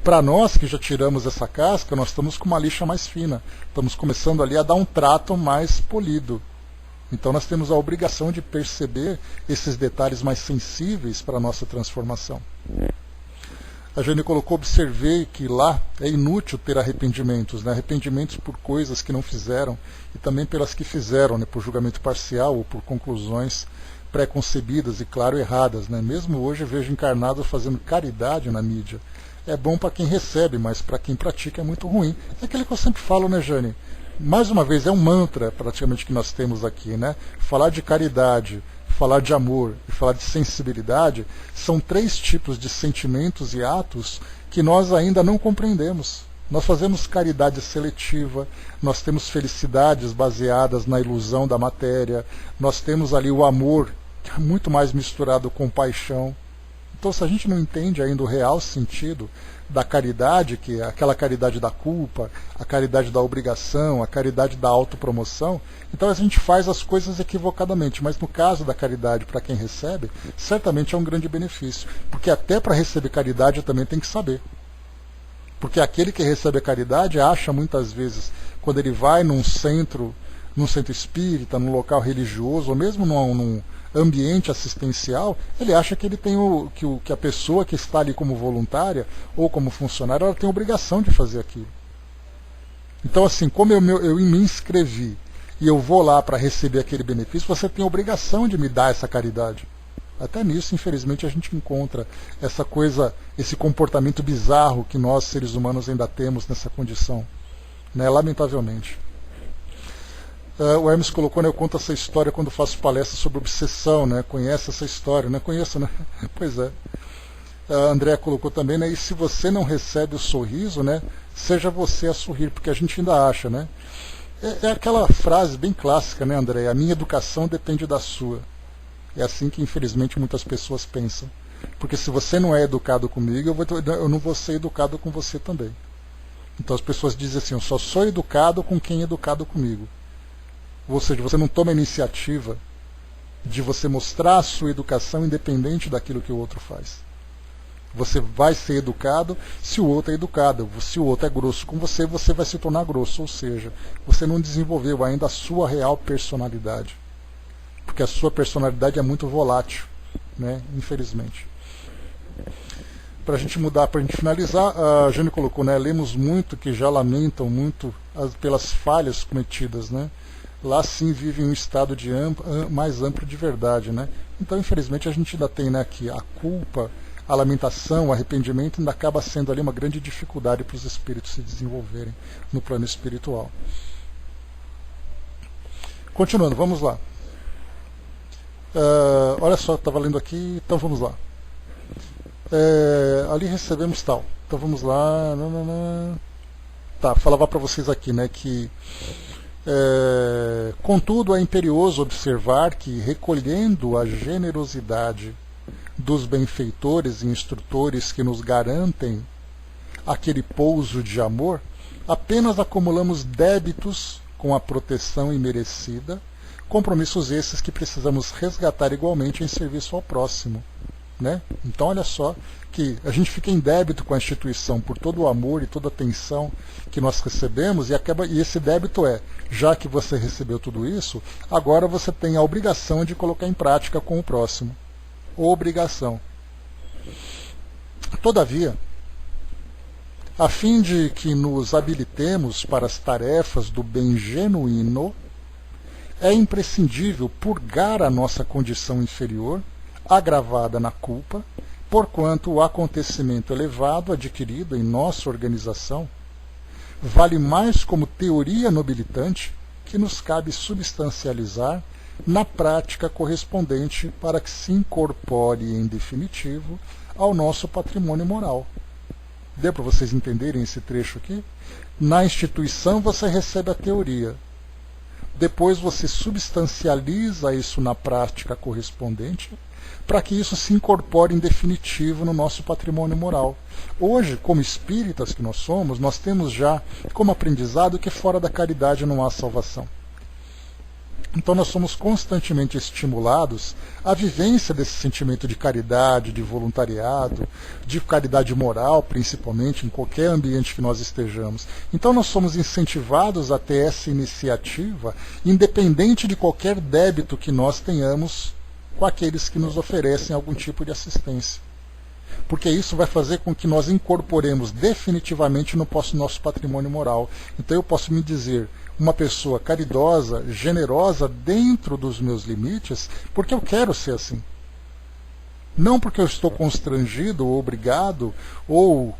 Para nós que já tiramos essa casca, nós estamos com uma lixa mais fina. Estamos começando ali a dar um trato mais polido. Então nós temos a obrigação de perceber esses detalhes mais sensíveis para a nossa transformação. A Jane colocou, observei que lá é inútil ter arrependimentos, né? Arrependimentos por coisas que não fizeram e também pelas que fizeram, né? Por julgamento parcial ou por conclusões pré-concebidas e, claro, erradas, né? Mesmo hoje eu vejo encarnados fazendo caridade na mídia. É bom para quem recebe, mas para quem pratica é muito ruim. É aquilo que eu sempre falo, né, Jane? mais uma vez, é um mantra praticamente que nós temos aqui, né? Falar de caridade, falar de amor e falar de sensibilidade são 3 tipos de sentimentos e atos que nós ainda não compreendemos. Nós fazemos caridade seletiva, nós temos felicidades baseadas na ilusão da matéria, nós temos ali o amor, que é muito mais misturado com paixão. Então, se a gente não entende ainda o real sentido da caridade, que é aquela caridade da culpa, a caridade da obrigação, a caridade da autopromoção, então a gente faz as coisas equivocadamente. Mas no caso da caridade, para quem recebe, certamente é um grande benefício. Porque até para receber caridade também tem que saber. Porque aquele que recebe a caridade acha muitas vezes, quando ele vai num centro espírita, num local religioso, ou mesmo num ambiente assistencial, ele acha que ele tem que a pessoa que está ali como voluntária ou como funcionária, ela tem a obrigação de fazer aquilo. Então, assim, como eu me inscrevi e eu vou lá para receber aquele benefício, você tem a obrigação de me dar essa caridade. Até nisso, infelizmente, a gente encontra essa coisa, esse comportamento bizarro que nós, seres humanos, ainda temos nessa condição, né? Lamentavelmente. O Hermes colocou, né, eu conto essa história quando faço palestra sobre obsessão, né? Conhece essa história, né? Conheço, né? Pois é. A Andréa colocou também, né? E se você não recebe o sorriso, né? Seja você a sorrir, porque a gente ainda acha, né? É aquela frase bem clássica, né, Andréa? A minha educação depende da sua. É assim que, infelizmente, muitas pessoas pensam. Porque se você não é educado comigo, eu não vou ser educado com você também. Então as pessoas dizem assim, eu só sou educado com quem é educado comigo. Ou seja, você não toma a iniciativa de você mostrar a sua educação independente daquilo que o outro faz. Você vai ser educado se o outro é educado. Se o outro é grosso com você, você vai se tornar grosso. Ou seja, você não desenvolveu ainda a sua real personalidade. Porque a sua personalidade é muito volátil, né? Infelizmente. Para a gente mudar, para a gente finalizar, a Jane colocou, né? Lemos muito que já lamentam muito pelas falhas cometidas, né? Lá sim vive um estado mais amplo de verdade, né? Então, infelizmente, a gente ainda tem, né, que a culpa, a lamentação, o arrependimento ainda acaba sendo ali uma grande dificuldade para os espíritos se desenvolverem no plano espiritual. Continuando, vamos lá. Olha só, estava lendo aqui, então vamos lá. Ali recebemos tal. Então vamos lá. Tá, falava para vocês aqui, né, que contudo é imperioso observar que, recolhendo a generosidade dos benfeitores e instrutores que nos garantem aquele pouso de amor, apenas acumulamos débitos com a proteção imerecida, compromissos esses que precisamos resgatar igualmente em serviço ao próximo, né? Então olha só que a gente fica em débito com a instituição por todo o amor e toda a atenção que nós recebemos, e esse débito já que você recebeu tudo isso, agora você tem a obrigação de colocar em prática com o próximo. Obrigação. Todavia, a fim de que nos habilitemos para as tarefas do bem genuíno, é imprescindível purgar a nossa condição inferior, agravada na culpa, porquanto o acontecimento elevado adquirido em nossa organização vale mais como teoria nobilitante que nos cabe substancializar na prática correspondente para que se incorpore em definitivo ao nosso patrimônio moral. Deu para vocês entenderem esse trecho aqui? Na instituição você recebe a teoria. Depois você substancializa isso na prática correspondente para que isso se incorpore em definitivo no nosso patrimônio moral. Hoje, como espíritas que nós somos, nós temos já como aprendizado que fora da caridade não há salvação. Então nós somos constantemente estimulados à vivência desse sentimento de caridade, de voluntariado, de caridade moral, principalmente, em qualquer ambiente que nós estejamos. Então nós somos incentivados a ter essa iniciativa, independente de qualquer débito que nós tenhamos com aqueles que nos oferecem algum tipo de assistência. Porque isso vai fazer com que nós incorporemos definitivamente no nosso patrimônio moral. Então eu posso me dizer uma pessoa caridosa, generosa dentro dos meus limites, porque eu quero ser assim. Não porque eu estou constrangido ou obrigado ou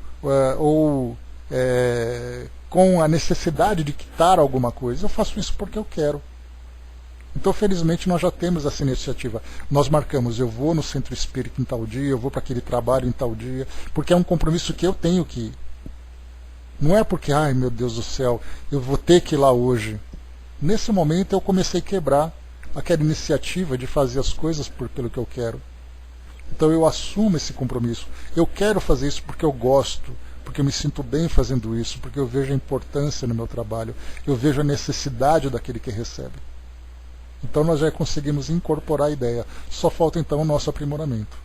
com a necessidade de quitar alguma coisa, eu faço isso porque eu quero. Então, felizmente, nós já temos essa iniciativa. Nós marcamos, eu vou no centro espírita em tal dia, eu vou para aquele trabalho em tal dia, porque é um compromisso que eu tenho que ir. Não é porque, ai meu Deus do céu, eu vou ter que ir lá hoje. Nesse momento eu comecei a quebrar aquela iniciativa de fazer as coisas pelo que eu quero. Então eu assumo esse compromisso. Eu quero fazer isso porque eu gosto, porque eu me sinto bem fazendo isso, porque eu vejo a importância no meu trabalho, eu vejo a necessidade daquele que recebe. Então nós já conseguimos incorporar a ideia. Só falta então o nosso aprimoramento.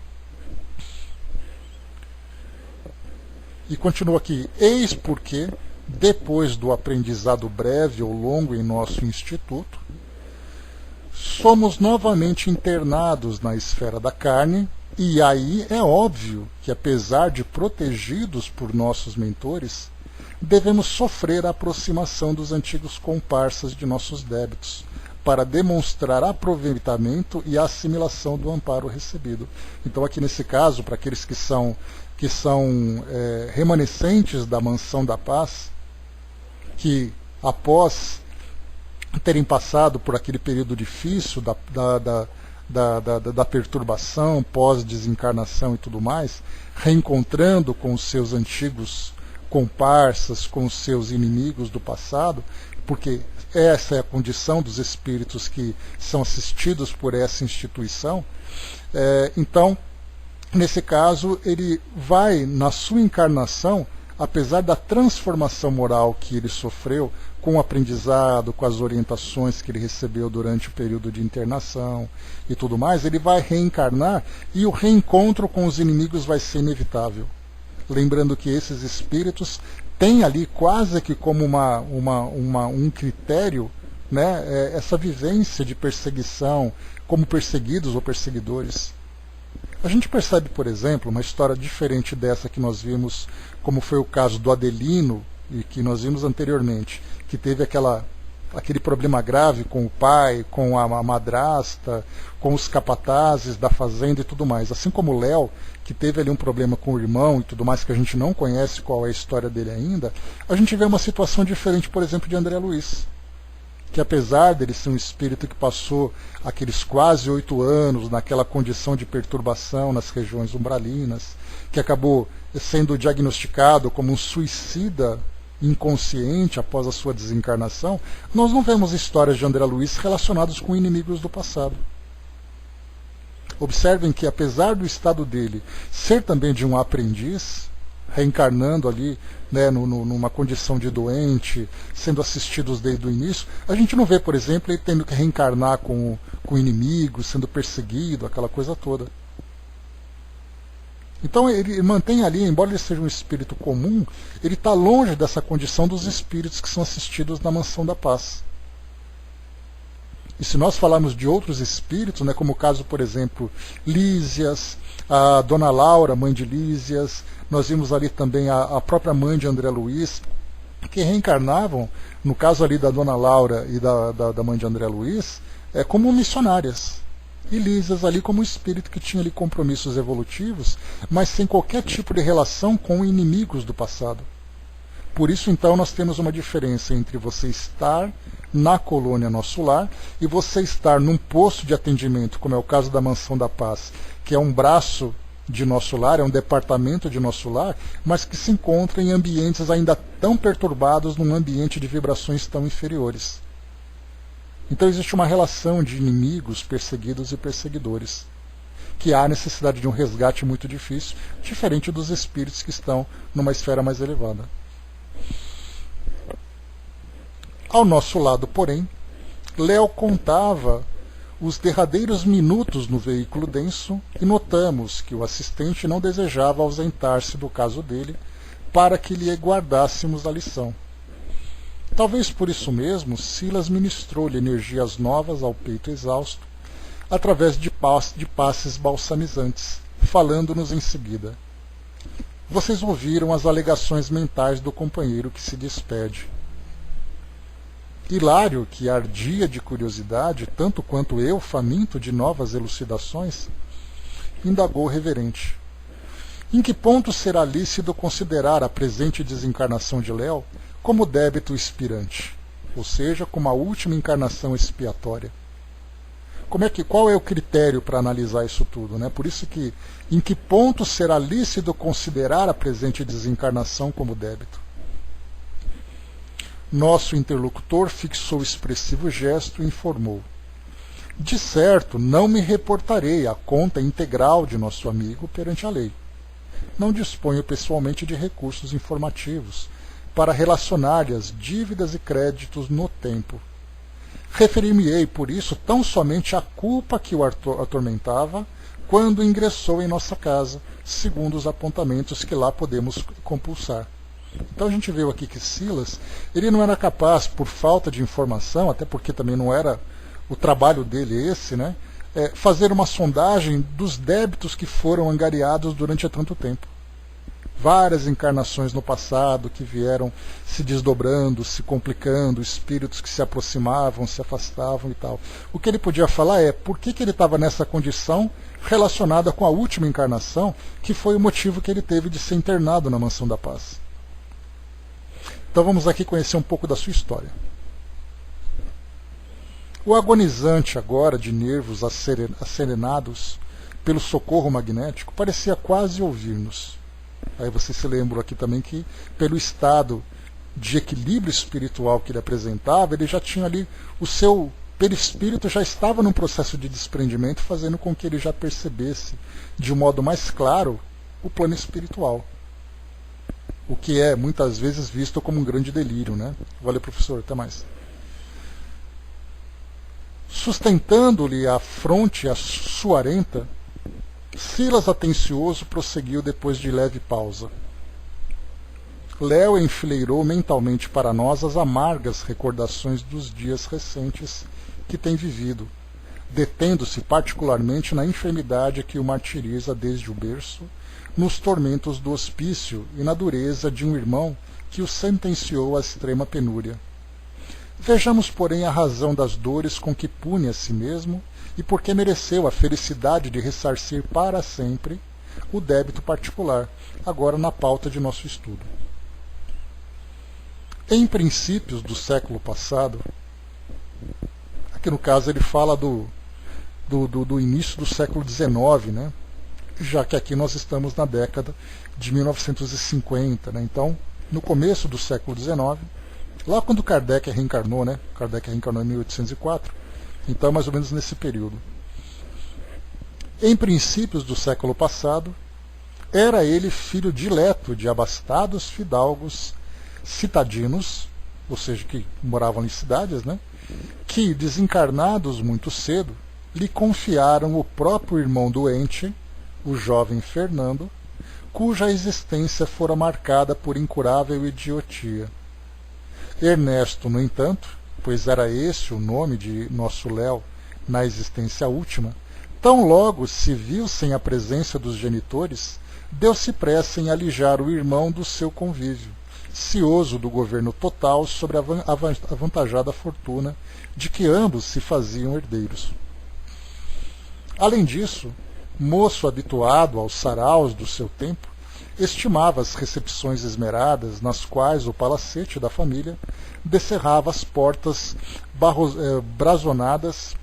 E continua aqui. Eis porque, depois do aprendizado breve ou longo em nosso instituto, somos novamente internados na esfera da carne, e aí é óbvio que, apesar de protegidos por nossos mentores, devemos sofrer a aproximação dos antigos comparsas de nossos débitos, para demonstrar aproveitamento e assimilação do amparo recebido. Então, aqui nesse caso, para aqueles que são remanescentes da mansão da paz, que após terem passado por aquele período difícil da perturbação, pós-desencarnação e tudo mais, reencontrando com os seus antigos comparsas, com os seus inimigos do passado, porque essa é a condição dos espíritos que são assistidos por essa instituição. Então, nesse caso, ele vai, na sua encarnação, apesar da transformação moral que ele sofreu, com o aprendizado, com as orientações que ele recebeu durante o período de internação e tudo mais, ele vai reencarnar e o reencontro com os inimigos vai ser inevitável. Lembrando que esses espíritos têm ali quase que como um critério, né, essa vivência de perseguição, como perseguidos ou perseguidores. A gente percebe, por exemplo, uma história diferente dessa que nós vimos, como foi o caso do Adelino, e que nós vimos anteriormente, que teve aquele problema grave com o pai, com a madrasta, com os capatazes da fazenda e tudo mais. Assim como o Léo, que teve ali um problema com o irmão e tudo mais, que a gente não conhece qual é a história dele ainda, a gente vê uma situação diferente, por exemplo, de André Luiz, que apesar dele ser um espírito que passou aqueles quase 8 anos naquela condição de perturbação nas regiões umbralinas, que acabou sendo diagnosticado como um suicida inconsciente após a sua desencarnação, nós não vemos histórias de André Luiz relacionadas com inimigos do passado. Observem que, apesar do estado dele ser também de um aprendiz, reencarnando ali, né, numa condição de doente, sendo assistidos desde o início, a gente não vê, por exemplo, ele tendo que reencarnar com inimigos, sendo perseguido, aquela coisa toda. Então ele mantém ali, embora ele seja um espírito comum, ele está longe dessa condição dos espíritos que são assistidos na mansão da paz. E se nós falarmos de outros espíritos, né, como o caso, por exemplo, Lísias, a Dona Laura, mãe de Lísias, nós vimos ali também a própria mãe de André Luiz, que reencarnavam, no caso ali da Dona Laura e da mãe de André Luiz, como missionárias. E Lísias ali como um espírito que tinha ali compromissos evolutivos, mas sem qualquer tipo de relação com inimigos do passado. Por isso, então, nós temos uma diferença entre você estar na colônia Nosso Lar e você estar num posto de atendimento, como é o caso da Mansão da Paz, que é um braço de Nosso Lar, é um departamento de Nosso Lar, mas que se encontra em ambientes ainda tão perturbados, num ambiente de vibrações tão inferiores. Então existe uma relação de inimigos, perseguidos e perseguidores, que há necessidade de um resgate muito difícil, diferente dos espíritos que estão numa esfera mais elevada. Ao nosso lado, porém, Léo contava os derradeiros minutos no veículo denso e notamos que o assistente não desejava ausentar-se do caso dele para que lhe guardássemos a lição. Talvez por isso mesmo, Silas ministrou-lhe energias novas ao peito exausto, através de passes balsamizantes, falando-nos em seguida. Vocês ouviram as alegações mentais do companheiro que se despede. Hilário, que ardia de curiosidade, tanto quanto eu, faminto de novas elucidações, indagou reverente. Em que ponto será lícito considerar a presente desencarnação de Léo como débito expirante, ou seja, como a última encarnação expiatória? Qual é o critério para analisar isso tudo, né? Por isso que, em que ponto será lícito considerar a presente desencarnação como débito? Nosso interlocutor fixou o expressivo gesto e informou: de certo, não me reportarei à conta integral de nosso amigo perante a lei. Não disponho pessoalmente de recursos informativos para relacionar-lhe as dívidas e créditos no tempo. Referir-me-ei, por isso, tão somente à culpa que o atormentava quando ingressou em nossa casa, segundo os apontamentos que lá podemos compulsar. Então a gente viu aqui que Silas, ele não era capaz, por falta de informação, até porque também não era o trabalho dele esse, né, fazer uma sondagem dos débitos que foram angariados durante tanto tempo. Várias encarnações no passado que vieram se desdobrando, se complicando, espíritos que se aproximavam, se afastavam e tal. O que ele podia falar é por que ele estava nessa condição relacionada com a última encarnação, que foi o motivo que ele teve de ser internado na Mansão da Paz. Então vamos aqui conhecer um pouco da sua história. O agonizante agora, de nervos acerenados pelo socorro magnético, parecia quase ouvir-nos. Aí você se lembra aqui também que, pelo estado de equilíbrio espiritual que ele apresentava, ele já tinha ali, o seu perispírito já estava num processo de desprendimento, fazendo com que ele já percebesse de um modo mais claro o plano espiritual. O que é muitas vezes visto como um grande delírio, né? Valeu, professor, até mais. Sustentando-lhe a fronte suarenta, Silas atencioso prosseguiu depois de leve pausa. Léo enfileirou mentalmente para nós as amargas recordações dos dias recentes que tem vivido, detendo-se particularmente na enfermidade que o martiriza desde o berço, nos tormentos do hospício e na dureza de um irmão que o sentenciou à extrema penúria. Vejamos, porém, a razão das dores com que pune a si mesmo e porque mereceu a felicidade de ressarcir para sempre o débito particular, agora na pauta de nosso estudo. Em princípios do século passado, aqui no caso ele fala do início do século XIX, né? Já que aqui nós estamos na década de 1950, né? Então, no começo do século XIX, lá quando Kardec reencarnou, né? Kardec reencarnou em 1804, então mais ou menos nesse período. Em princípios do século passado, era ele filho dileto de abastados fidalgos citadinos, ou seja, que moravam em cidades, né? Que, desencarnados muito cedo, lhe confiaram o próprio irmão doente, o jovem Fernando, cuja existência fora marcada por incurável idiotia. Ernesto, no entanto, pois era esse o nome de nosso Léo na existência última, tão logo se viu sem a presença dos genitores, deu-se pressa em alijar o irmão do seu convívio, cioso do governo total sobre a avantajada fortuna de que ambos se faziam herdeiros. Além disso, moço habituado aos saraus do seu tempo, estimava as recepções esmeradas nas quais o palacete da família descerrava as portas brazonadas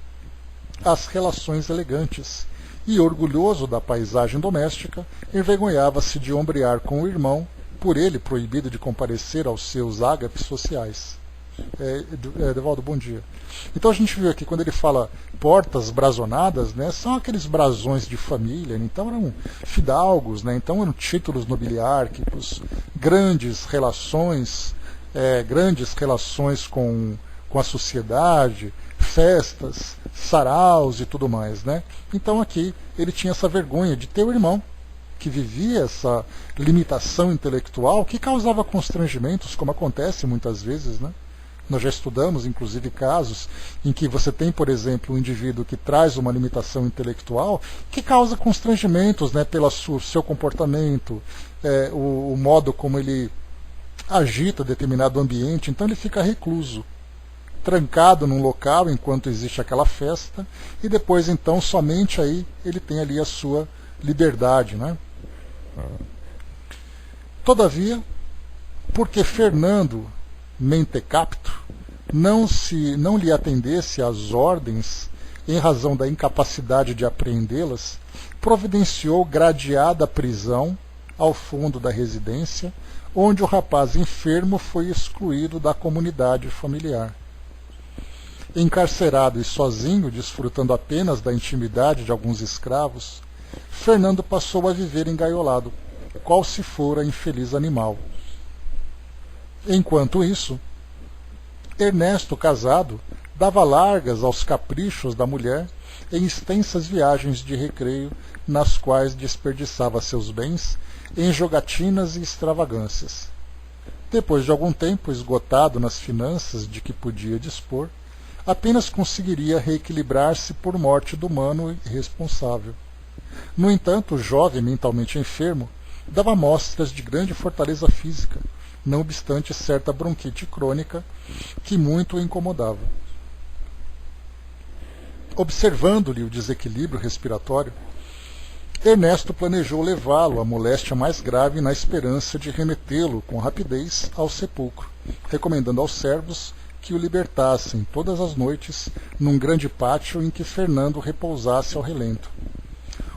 às relações elegantes, e, orgulhoso da paisagem doméstica, envergonhava-se de ombrear com o irmão, por ele proibido de comparecer aos seus ágapes sociais. Edevaldo, bom dia. Então a gente viu aqui, quando ele fala portas brazonadas, né, são aqueles brasões de família, então eram fidalgos, né, então eram títulos nobiliárquicos, grandes relações com a sociedade, festas, saraus e tudo mais, né? Então aqui ele tinha essa vergonha de ter o irmão que vivia essa limitação intelectual que causava constrangimentos, como acontece muitas vezes, né? Nós já estudamos, inclusive, casos em que você tem, por exemplo, um indivíduo que traz uma limitação intelectual que causa constrangimentos, né, pelo seu comportamento, o modo como ele agita determinado ambiente, então ele fica recluso, trancado num local enquanto existe aquela festa, e depois, então, somente aí ele tem ali a sua liberdade, né? Todavia, porque Fernando Mentecapto não lhe atendesse às ordens em razão da incapacidade de apreendê-las, providenciou gradeada prisão ao fundo da residência, onde o rapaz enfermo foi excluído da comunidade familiar. Encarcerado e sozinho, desfrutando apenas da intimidade de alguns escravos, Fernando passou a viver engaiolado, qual se fora infeliz animal. Enquanto isso, Ernesto, casado, dava largas aos caprichos da mulher em extensas viagens de recreio, nas quais desperdiçava seus bens em jogatinas e extravagâncias. Depois de algum tempo, esgotado nas finanças de que podia dispor, apenas conseguiria reequilibrar-se por morte do mano irresponsável. No entanto, o jovem mentalmente enfermo dava mostras de grande fortaleza física, não obstante certa bronquite crônica que muito o incomodava. Observando-lhe o desequilíbrio respiratório, Ernesto planejou levá-lo à moléstia mais grave na esperança de remetê-lo com rapidez ao sepulcro, recomendando aos servos que o libertassem todas as noites num grande pátio em que Fernando repousasse ao relento.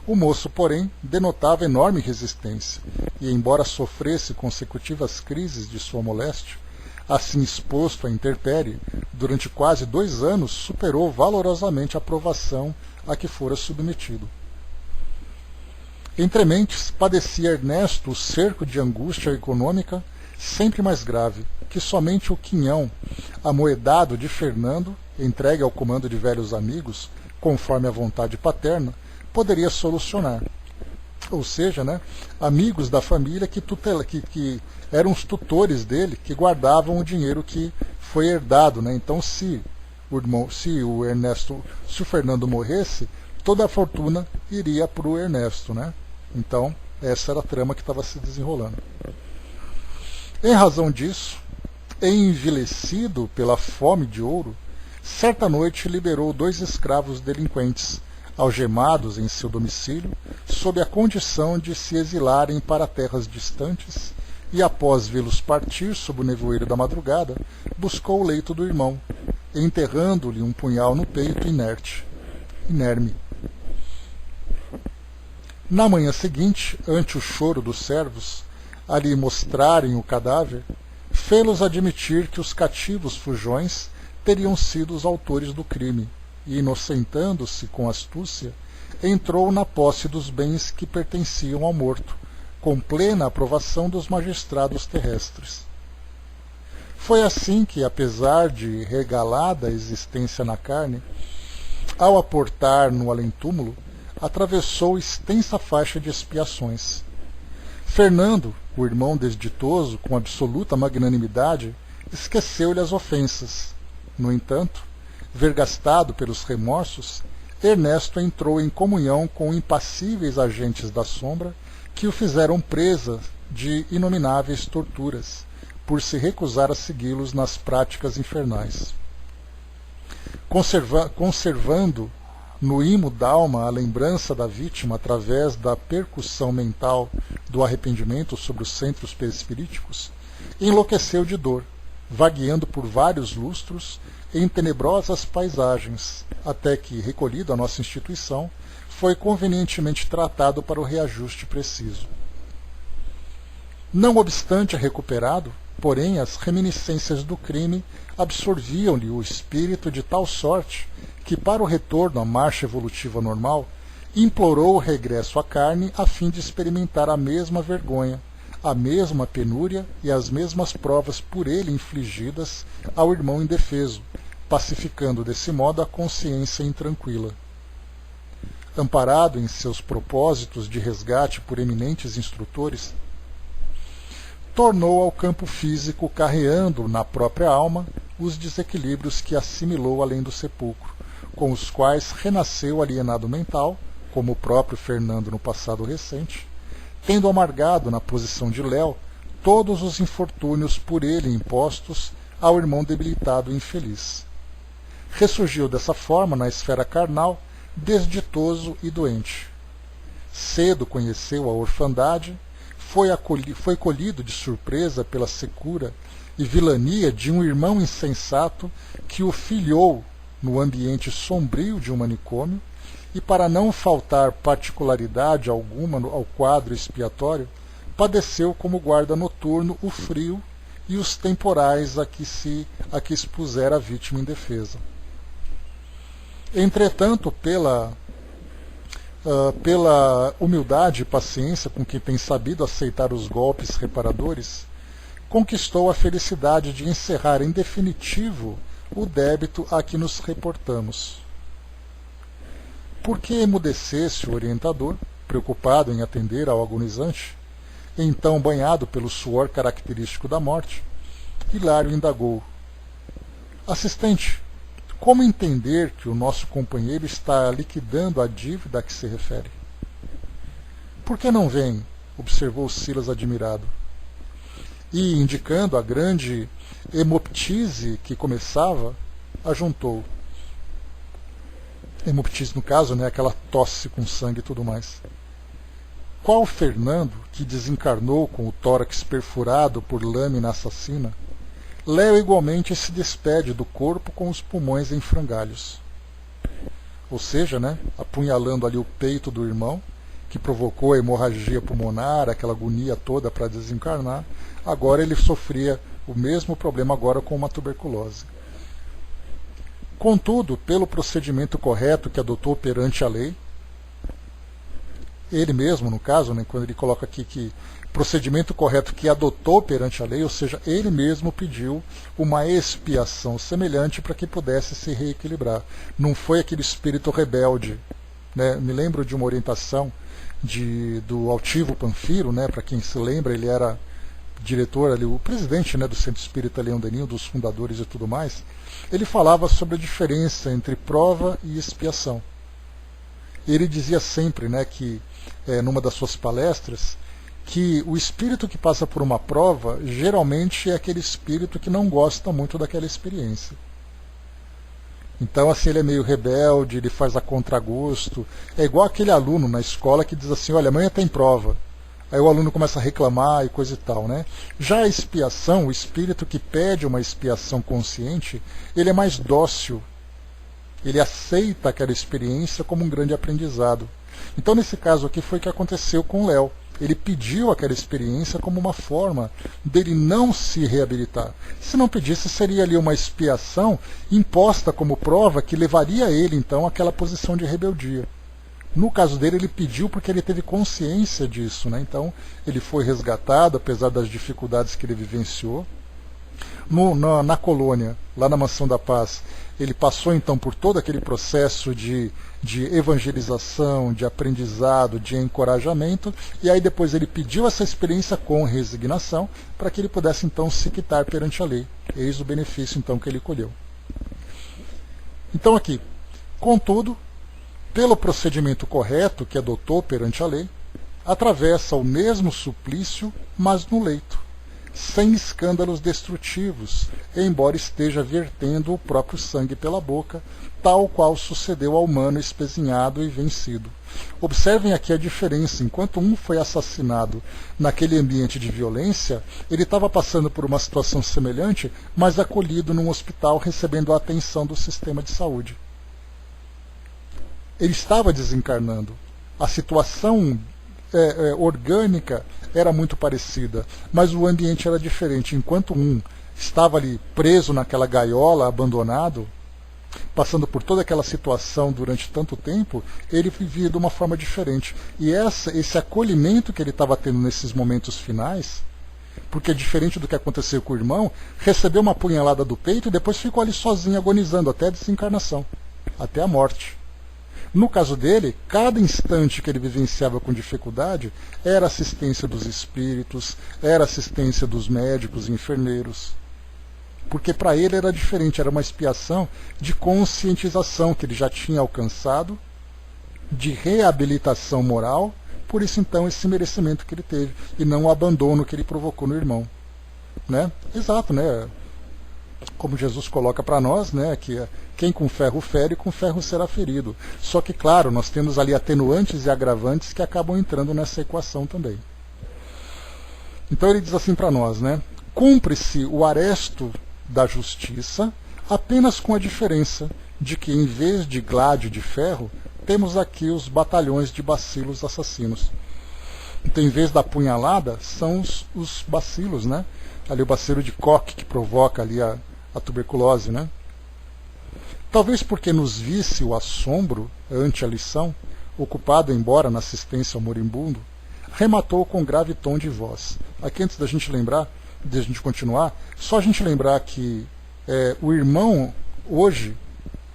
O moço, porém, denotava enorme resistência, e, embora sofresse consecutivas crises de sua moléstia, assim exposto à intempérie, durante quase 2 anos superou valorosamente a provação a que fora submetido. Entre mentes, padecia Ernesto o cerco de angústia econômica sempre mais grave, que somente o quinhão, amoedado de Fernando, entregue ao comando de velhos amigos, conforme a vontade paterna, poderia solucionar. Ou seja, amigos da família que eram os tutores dele, que guardavam o dinheiro que foi herdado. Então, se o Fernando morresse, toda a fortuna iria para o Ernesto. Então, essa era a trama que estava se desenrolando. Em razão disso, envilecido pela fome de ouro, certa noite liberou 2 escravos delinquentes, algemados em seu domicílio, sob a condição de se exilarem para terras distantes, e após vê-los partir sob o nevoeiro da madrugada, buscou o leito do irmão, enterrando-lhe um punhal no peito inerme. Na manhã seguinte, ante o choro dos servos, a lhe mostrarem o cadáver, fê-los admitir que os cativos fujões teriam sido os autores do crime, e, inocentando-se com astúcia, entrou na posse dos bens que pertenciam ao morto, com plena aprovação dos magistrados terrestres. Foi assim que, apesar de regalada existência na carne, ao aportar no além-túmulo, atravessou extensa faixa de expiações. Fernando, o irmão desditoso, com absoluta magnanimidade, esqueceu-lhe as ofensas. No entanto, vergastado pelos remorsos, Ernesto entrou em comunhão com impassíveis agentes da sombra que o fizeram presa de inomináveis torturas, por se recusar a segui-los nas práticas infernais. Conservando no imo d'alma a lembrança da vítima através da percussão mental do arrependimento sobre os centros perispiríticos, enlouqueceu de dor, vagueando por vários lustros em tenebrosas paisagens, até que, recolhido à nossa instituição, foi convenientemente tratado para o reajuste preciso. Não obstante recuperado, porém, as reminiscências do crime absorviam-lhe o espírito de tal sorte que, para o retorno à marcha evolutiva normal, implorou o regresso à carne a fim de experimentar a mesma vergonha, a mesma penúria e as mesmas provas por ele infligidas ao irmão indefeso, pacificando desse modo a consciência intranquila. Amparado em seus propósitos de resgate por eminentes instrutores, tornou ao campo físico carreando na própria alma os desequilíbrios que assimilou além do sepulcro, com os quais renasceu alienado mental, como o próprio Fernando no passado recente, tendo amargado na posição de Léo todos os infortúnios por ele impostos ao irmão debilitado e infeliz. Ressurgiu dessa forma na esfera carnal, desditoso e doente. Cedo conheceu a orfandade foi colhido de surpresa pela secura e vilania de um irmão insensato que o filhou no ambiente sombrio de um manicômio, e para não faltar particularidade alguma ao quadro expiatório, padeceu como guarda noturno o frio e os temporais a que expusera a vítima indefesa. Entretanto, pela humildade e paciência com que tem sabido aceitar os golpes reparadores, conquistou a felicidade de encerrar em definitivo o débito a que nos reportamos. Por que emudecesse o orientador, preocupado em atender ao agonizante, então banhado pelo suor característico da morte, Hilário indagou: assistente, como entender que o nosso companheiro está liquidando a dívida a que se refere? Por que não vem? Observou Silas admirado. E, indicando a grande hemoptise que começava, ajuntou. Hemoptise, no caso, né, aquela tosse com sangue e tudo mais. Qual Fernando, que desencarnou com o tórax perfurado por lâmina assassina, Léo igualmente se despede do corpo com os pulmões em frangalhos. Ou seja, né, apunhalando ali o peito do irmão, que provocou a hemorragia pulmonar, aquela agonia toda para desencarnar, agora ele sofria o mesmo problema agora com uma tuberculose. Contudo, pelo procedimento correto que adotou perante a lei, ele mesmo, no caso, né, quando ele coloca aqui que procedimento correto que adotou perante a lei, ou seja, ele mesmo pediu uma expiação semelhante para que pudesse se reequilibrar. Não foi aquele espírito rebelde. Né? Me lembro de uma orientação do Altivo Panfiro, né? Para quem se lembra, ele era diretor ali, o presidente, né, do Centro Espírita Leão Deninho, dos fundadores e tudo mais. Ele falava sobre a diferença entre prova e expiação. Ele dizia sempre, né, que numa das suas palestras, que o espírito que passa por uma prova geralmente é aquele espírito que não gosta muito daquela experiência. Então, assim, ele é meio rebelde, ele faz a contragosto. É igual aquele aluno na escola que diz assim: olha, amanhã tem prova. Aí o aluno começa a reclamar e coisa e tal, né? Já a expiação, o espírito que pede uma expiação consciente, ele é mais dócil. Ele aceita aquela experiência como um grande aprendizado. Então, nesse caso aqui, foi o que aconteceu com o Léo. Ele pediu aquela experiência como uma forma dele não se reabilitar. Se não pedisse, seria ali uma expiação imposta como prova que levaria ele, então, àquela posição de rebeldia. No caso dele, ele pediu porque ele teve consciência disso, né? Então, ele foi resgatado, apesar das dificuldades que ele vivenciou. Na colônia, lá na Mansão da Paz, ele passou então por todo aquele processo de evangelização, de aprendizado, de encorajamento, e aí depois ele pediu essa experiência com resignação para que ele pudesse então se quitar perante a lei. Eis o benefício então que ele colheu. Então aqui, contudo, pelo procedimento correto que adotou perante a lei, atravessa o mesmo suplício, mas no leito, sem escândalos destrutivos, embora esteja vertendo o próprio sangue pela boca, tal qual sucedeu ao humano espezinhado e vencido. Observem aqui a diferença. Enquanto um foi assassinado naquele ambiente de violência, ele estava passando por uma situação semelhante, mas acolhido num hospital, recebendo a atenção do sistema de saúde. Ele estava desencarnando. A situação orgânica era muito parecida, mas o ambiente era diferente. Enquanto um estava ali preso naquela gaiola, abandonado, passando por toda aquela situação durante tanto tempo, ele vivia de uma forma diferente. E esse acolhimento que ele estava tendo nesses momentos finais, porque diferente do que aconteceu com o irmão, recebeu uma punhalada do peito e depois ficou ali sozinho, agonizando até a desencarnação, até a morte. No caso dele, cada instante que ele vivenciava com dificuldade era assistência dos espíritos, era assistência dos médicos e enfermeiros. Porque para ele era diferente, era uma expiação de conscientização que ele já tinha alcançado, de reabilitação moral, por isso então esse merecimento que ele teve, e não o abandono que ele provocou no irmão. Né? Exato, né? Como Jesus coloca para nós, né, que quem com ferro fere, com ferro será ferido. Só que, claro, nós temos ali atenuantes e agravantes que acabam entrando nessa equação também. Então ele diz assim para nós, né? Cumpre-se o aresto da justiça, apenas com a diferença de que, em vez de gládio de ferro, temos aqui os batalhões de bacilos assassinos. Então, em vez da punhalada, são os bacilos, né? Ali o bacilo de Koch, que provoca ali a tuberculose, né? Talvez porque nos visse o assombro ante a lição, ocupado embora na assistência ao moribundo, rematou com grave tom de voz. Aqui, antes da gente lembrar, de a gente continuar, só a gente lembrar que o irmão, hoje,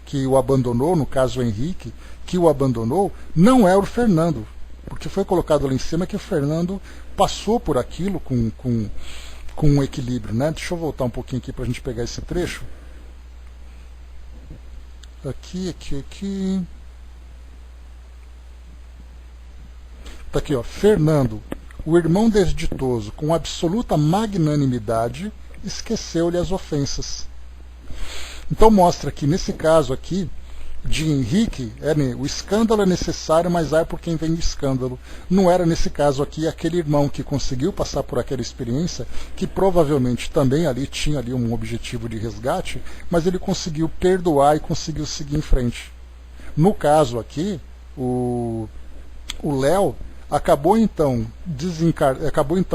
que o abandonou, no caso o Henrique, que o abandonou, não é o Fernando, porque foi colocado lá em cima que o Fernando passou por aquilo com um equilíbrio, né? Deixa eu voltar um pouquinho aqui para a gente pegar esse trecho. Aqui. Está aqui, ó. Fernando, o irmão desditoso, com absoluta magnanimidade, esqueceu-lhe as ofensas. Então mostra que, nesse caso aqui, de Henrique, o escândalo é necessário, mas ai por quem vem o escândalo. Não era, nesse caso aqui, aquele irmão que conseguiu passar por aquela experiência, que provavelmente também ali tinha ali um objetivo de resgate, mas ele conseguiu perdoar e conseguiu seguir em frente. No caso aqui, o Léo acabou então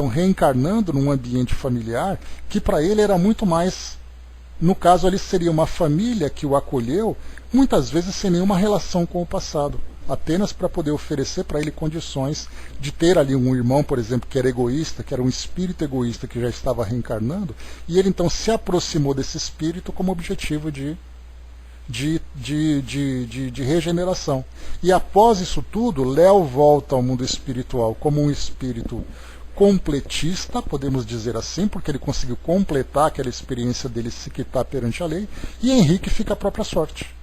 reencarnando num ambiente familiar que para ele era muito mais, no caso ali seria uma família que o acolheu, muitas vezes sem nenhuma relação com o passado, apenas para poder oferecer para ele condições de ter ali um irmão, por exemplo, que era egoísta, que era um espírito egoísta que já estava reencarnando, e ele então se aproximou desse espírito como objetivo de regeneração. E após isso tudo, Léo volta ao mundo espiritual como um espírito completista, podemos dizer assim, porque ele conseguiu completar aquela experiência dele se quitar perante a lei, e Henrique fica à própria sorte.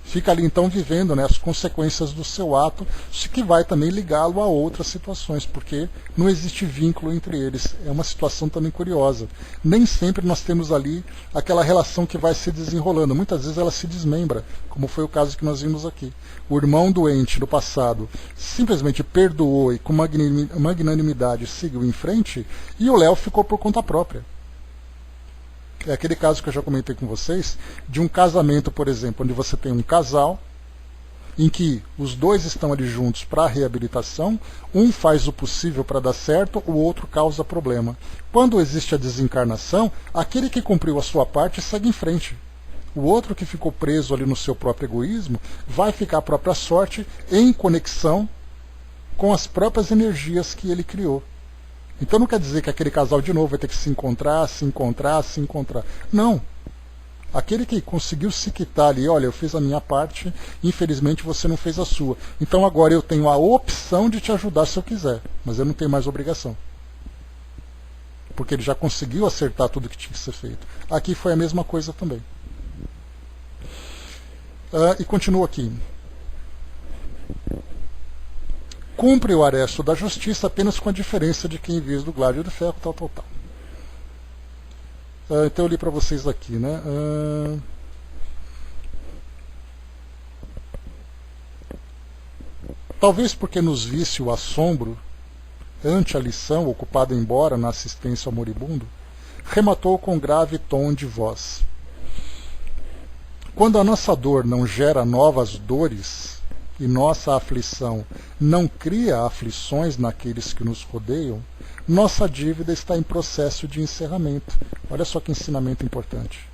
Fica ali então vivendo, né, as consequências do seu ato, que vai também ligá-lo a outras situações, porque não existe vínculo entre eles. É uma situação também curiosa. Nem sempre nós temos ali aquela relação que vai se desenrolando. Muitas vezes ela se desmembra, como foi o caso que nós vimos aqui. O irmão doente do passado simplesmente perdoou e com magnanimidade seguiu em frente, e o Léo ficou por conta própria. É aquele caso que eu já comentei com vocês, de um casamento, por exemplo, onde você tem um casal, em que os dois estão ali juntos para a reabilitação, um faz o possível para dar certo, o outro causa problema. Quando existe a desencarnação, aquele que cumpriu a sua parte segue em frente. O outro que ficou preso ali no seu próprio egoísmo vai ficar à própria sorte em conexão com as próprias energias que ele criou. Então não quer dizer que aquele casal de novo vai ter que se encontrar. Não. Aquele que conseguiu se quitar ali, olha, eu fiz a minha parte, infelizmente você não fez a sua. Então agora eu tenho a opção de te ajudar se eu quiser, mas eu não tenho mais obrigação. Porque ele já conseguiu acertar tudo que tinha que ser feito. Aqui foi a mesma coisa também. E continua aqui. Cumpre o aresto da justiça apenas com a diferença de que, em vez do gládio de ferro, tal. Então eu li para vocês aqui, né? Talvez porque nos visse o assombro ante a lição, ocupado embora na assistência ao moribundo, rematou com grave tom de voz. Quando a nossa dor não gera novas dores, e nossa aflição não cria aflições naqueles que nos rodeiam, nossa dívida está em processo de encerramento. Olha só que ensinamento importante.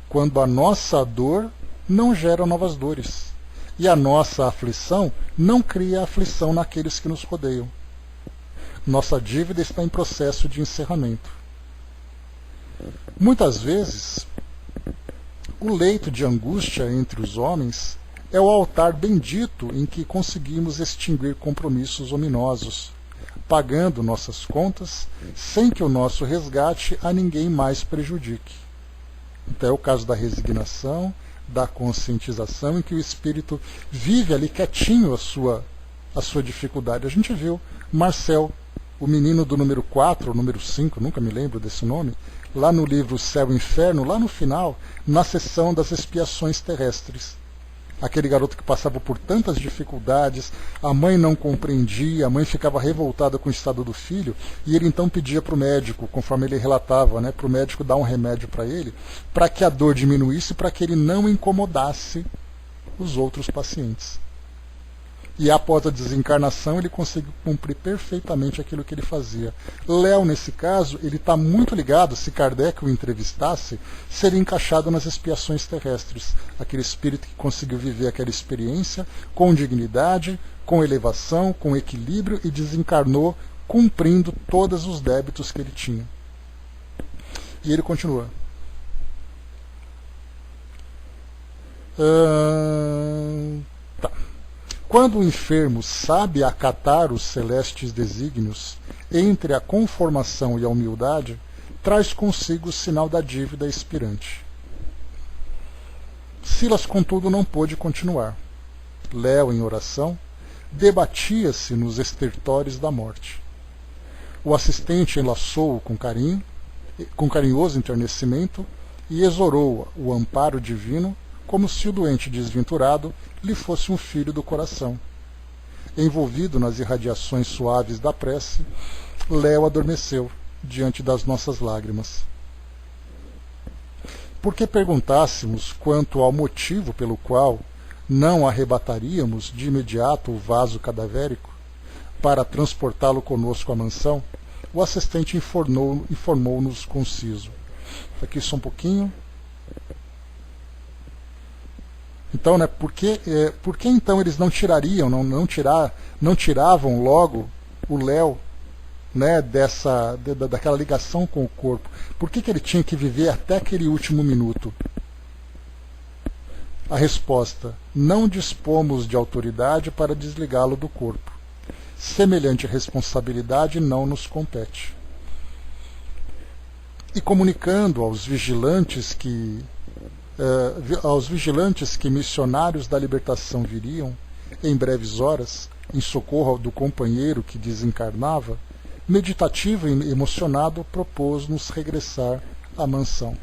Quando a nossa dor não gera novas dores, e a nossa aflição não cria aflição naqueles que nos rodeiam, nossa dívida está em processo de encerramento. Muitas vezes, o leito de angústia entre os homens é o altar bendito em que conseguimos extinguir compromissos ominosos, pagando nossas contas sem que o nosso resgate a ninguém mais prejudique. Então é o caso da resignação, da conscientização, em que o espírito vive ali quietinho a sua dificuldade. A gente viu Marcel, o menino do número 4, ou número 5, nunca me lembro desse nome, lá no livro Céu e Inferno, lá no final, na seção das expiações terrestres. aquele garoto que passava por tantas dificuldades, a mãe não compreendia, a mãe ficava revoltada com o estado do filho, e ele então pedia para o médico, conforme ele relatava, né, para o médico dar um remédio para ele, para que a dor diminuísse, para que ele não incomodasse os outros pacientes. E após a desencarnação ele conseguiu cumprir perfeitamente aquilo que ele fazia. Léo, nesse caso, ele está muito ligado, se Kardec o entrevistasse, seria encaixado nas expiações terrestres. Aquele espírito que conseguiu viver aquela experiência com dignidade, com elevação, com equilíbrio e desencarnou cumprindo todos os débitos que ele tinha. E ele continua. Tá. Quando o enfermo sabe acatar os celestes desígnios, entre a conformação e a humildade, traz consigo o sinal da dívida expirante. Silas, contudo, não pôde continuar. Léo, em oração, debatia-se nos estertores da morte. O assistente enlaçou-o com carinhoso enternecimento, e exorou o amparo divino, como se o doente desventurado lhe fosse um filho do coração. Envolvido nas irradiações suaves da prece, Léo adormeceu diante das nossas lágrimas. Por que perguntássemos quanto ao motivo pelo qual não arrebataríamos de imediato o vaso cadavérico para transportá-lo conosco à mansão, o assistente informou-nos conciso. Aqui só um pouquinho. Então, né, por que então eles não tirariam, não tiravam logo o Léo, né, daquela ligação com o corpo? Por que ele tinha que viver até aquele último minuto? A resposta: não dispomos de autoridade para desligá-lo do corpo. Semelhante responsabilidade não nos compete. E comunicando aos vigilantes que missionários da libertação viriam, em breves horas, em socorro do companheiro que desencarnava, meditativo e emocionado, propôs-nos regressar à mansão.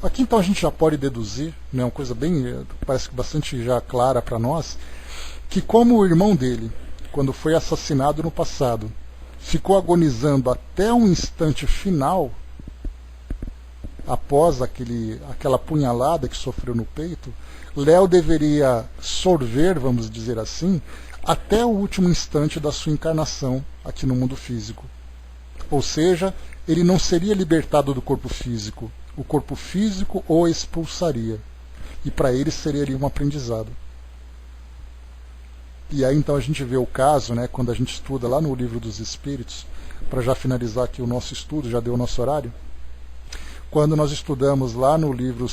Aqui então a gente já pode deduzir, né, uma coisa bem, parece que bastante já clara para nós, que como o irmão dele, quando foi assassinado no passado, ficou agonizando até um instante final, após aquela punhalada que sofreu no peito, Léo deveria sorver, vamos dizer assim, até o último instante da sua encarnação aqui no mundo físico. Ou seja, ele não seria libertado do corpo físico. O corpo físico o expulsaria. E para ele seria ali um aprendizado. E aí então a gente vê o caso, né, quando a gente estuda lá no Livro dos Espíritos, para já finalizar aqui o nosso estudo, já deu o nosso horário. Quando nós estudamos lá no livro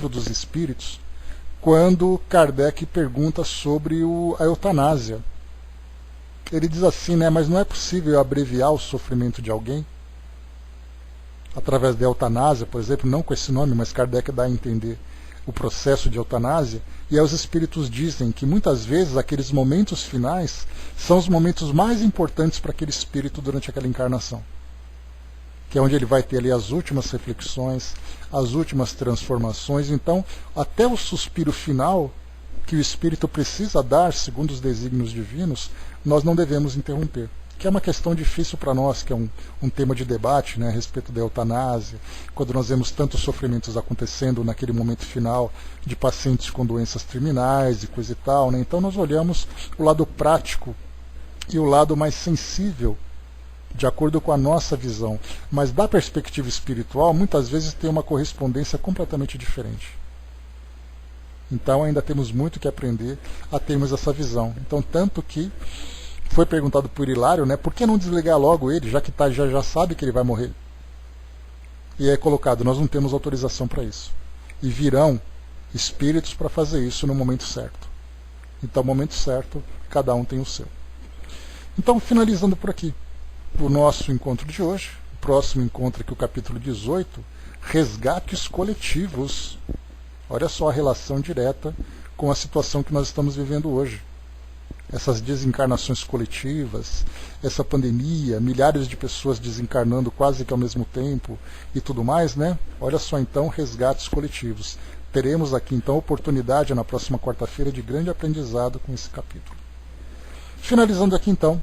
dos Espíritos, quando Kardec pergunta sobre a eutanásia. Ele diz assim, né, mas não é possível abreviar o sofrimento de alguém? Através da eutanásia, por exemplo, não com esse nome, mas Kardec dá a entender o processo de eutanásia, e aí os espíritos dizem que muitas vezes aqueles momentos finais são os momentos mais importantes para aquele espírito durante aquela encarnação, que é onde ele vai ter ali as últimas reflexões, as últimas transformações. Então, até o suspiro final que o espírito precisa dar, segundo os desígnios divinos, nós não devemos interromper. Que é uma questão difícil para nós, que é um tema de debate, né, a respeito da eutanásia, quando nós vemos tantos sofrimentos acontecendo naquele momento final de pacientes com doenças terminais e coisa e tal, né? Então nós olhamos o lado prático e o lado mais sensível, de acordo com a nossa visão. Mas da perspectiva espiritual, muitas vezes tem uma correspondência completamente diferente. Então ainda temos muito que aprender a termos essa visão. Então, tanto que foi perguntado por Hilário, né, por que não desligar logo ele, já que já sabe que ele vai morrer? E é colocado, nós não temos autorização para isso. E virão espíritos para fazer isso no momento certo. Então, no momento certo, cada um tem o seu. Então, finalizando por aqui o nosso encontro de hoje. O próximo encontro aqui, o capítulo 18, resgates coletivos. Olha só a relação direta com a situação que nós estamos vivendo hoje. essas desencarnações coletivas, essa pandemia, milhares de pessoas desencarnando quase que ao mesmo tempo e tudo mais, né? Olha só então, resgates coletivos. Teremos aqui então oportunidade na próxima quarta-feira de grande aprendizado com esse capítulo. Finalizando aqui então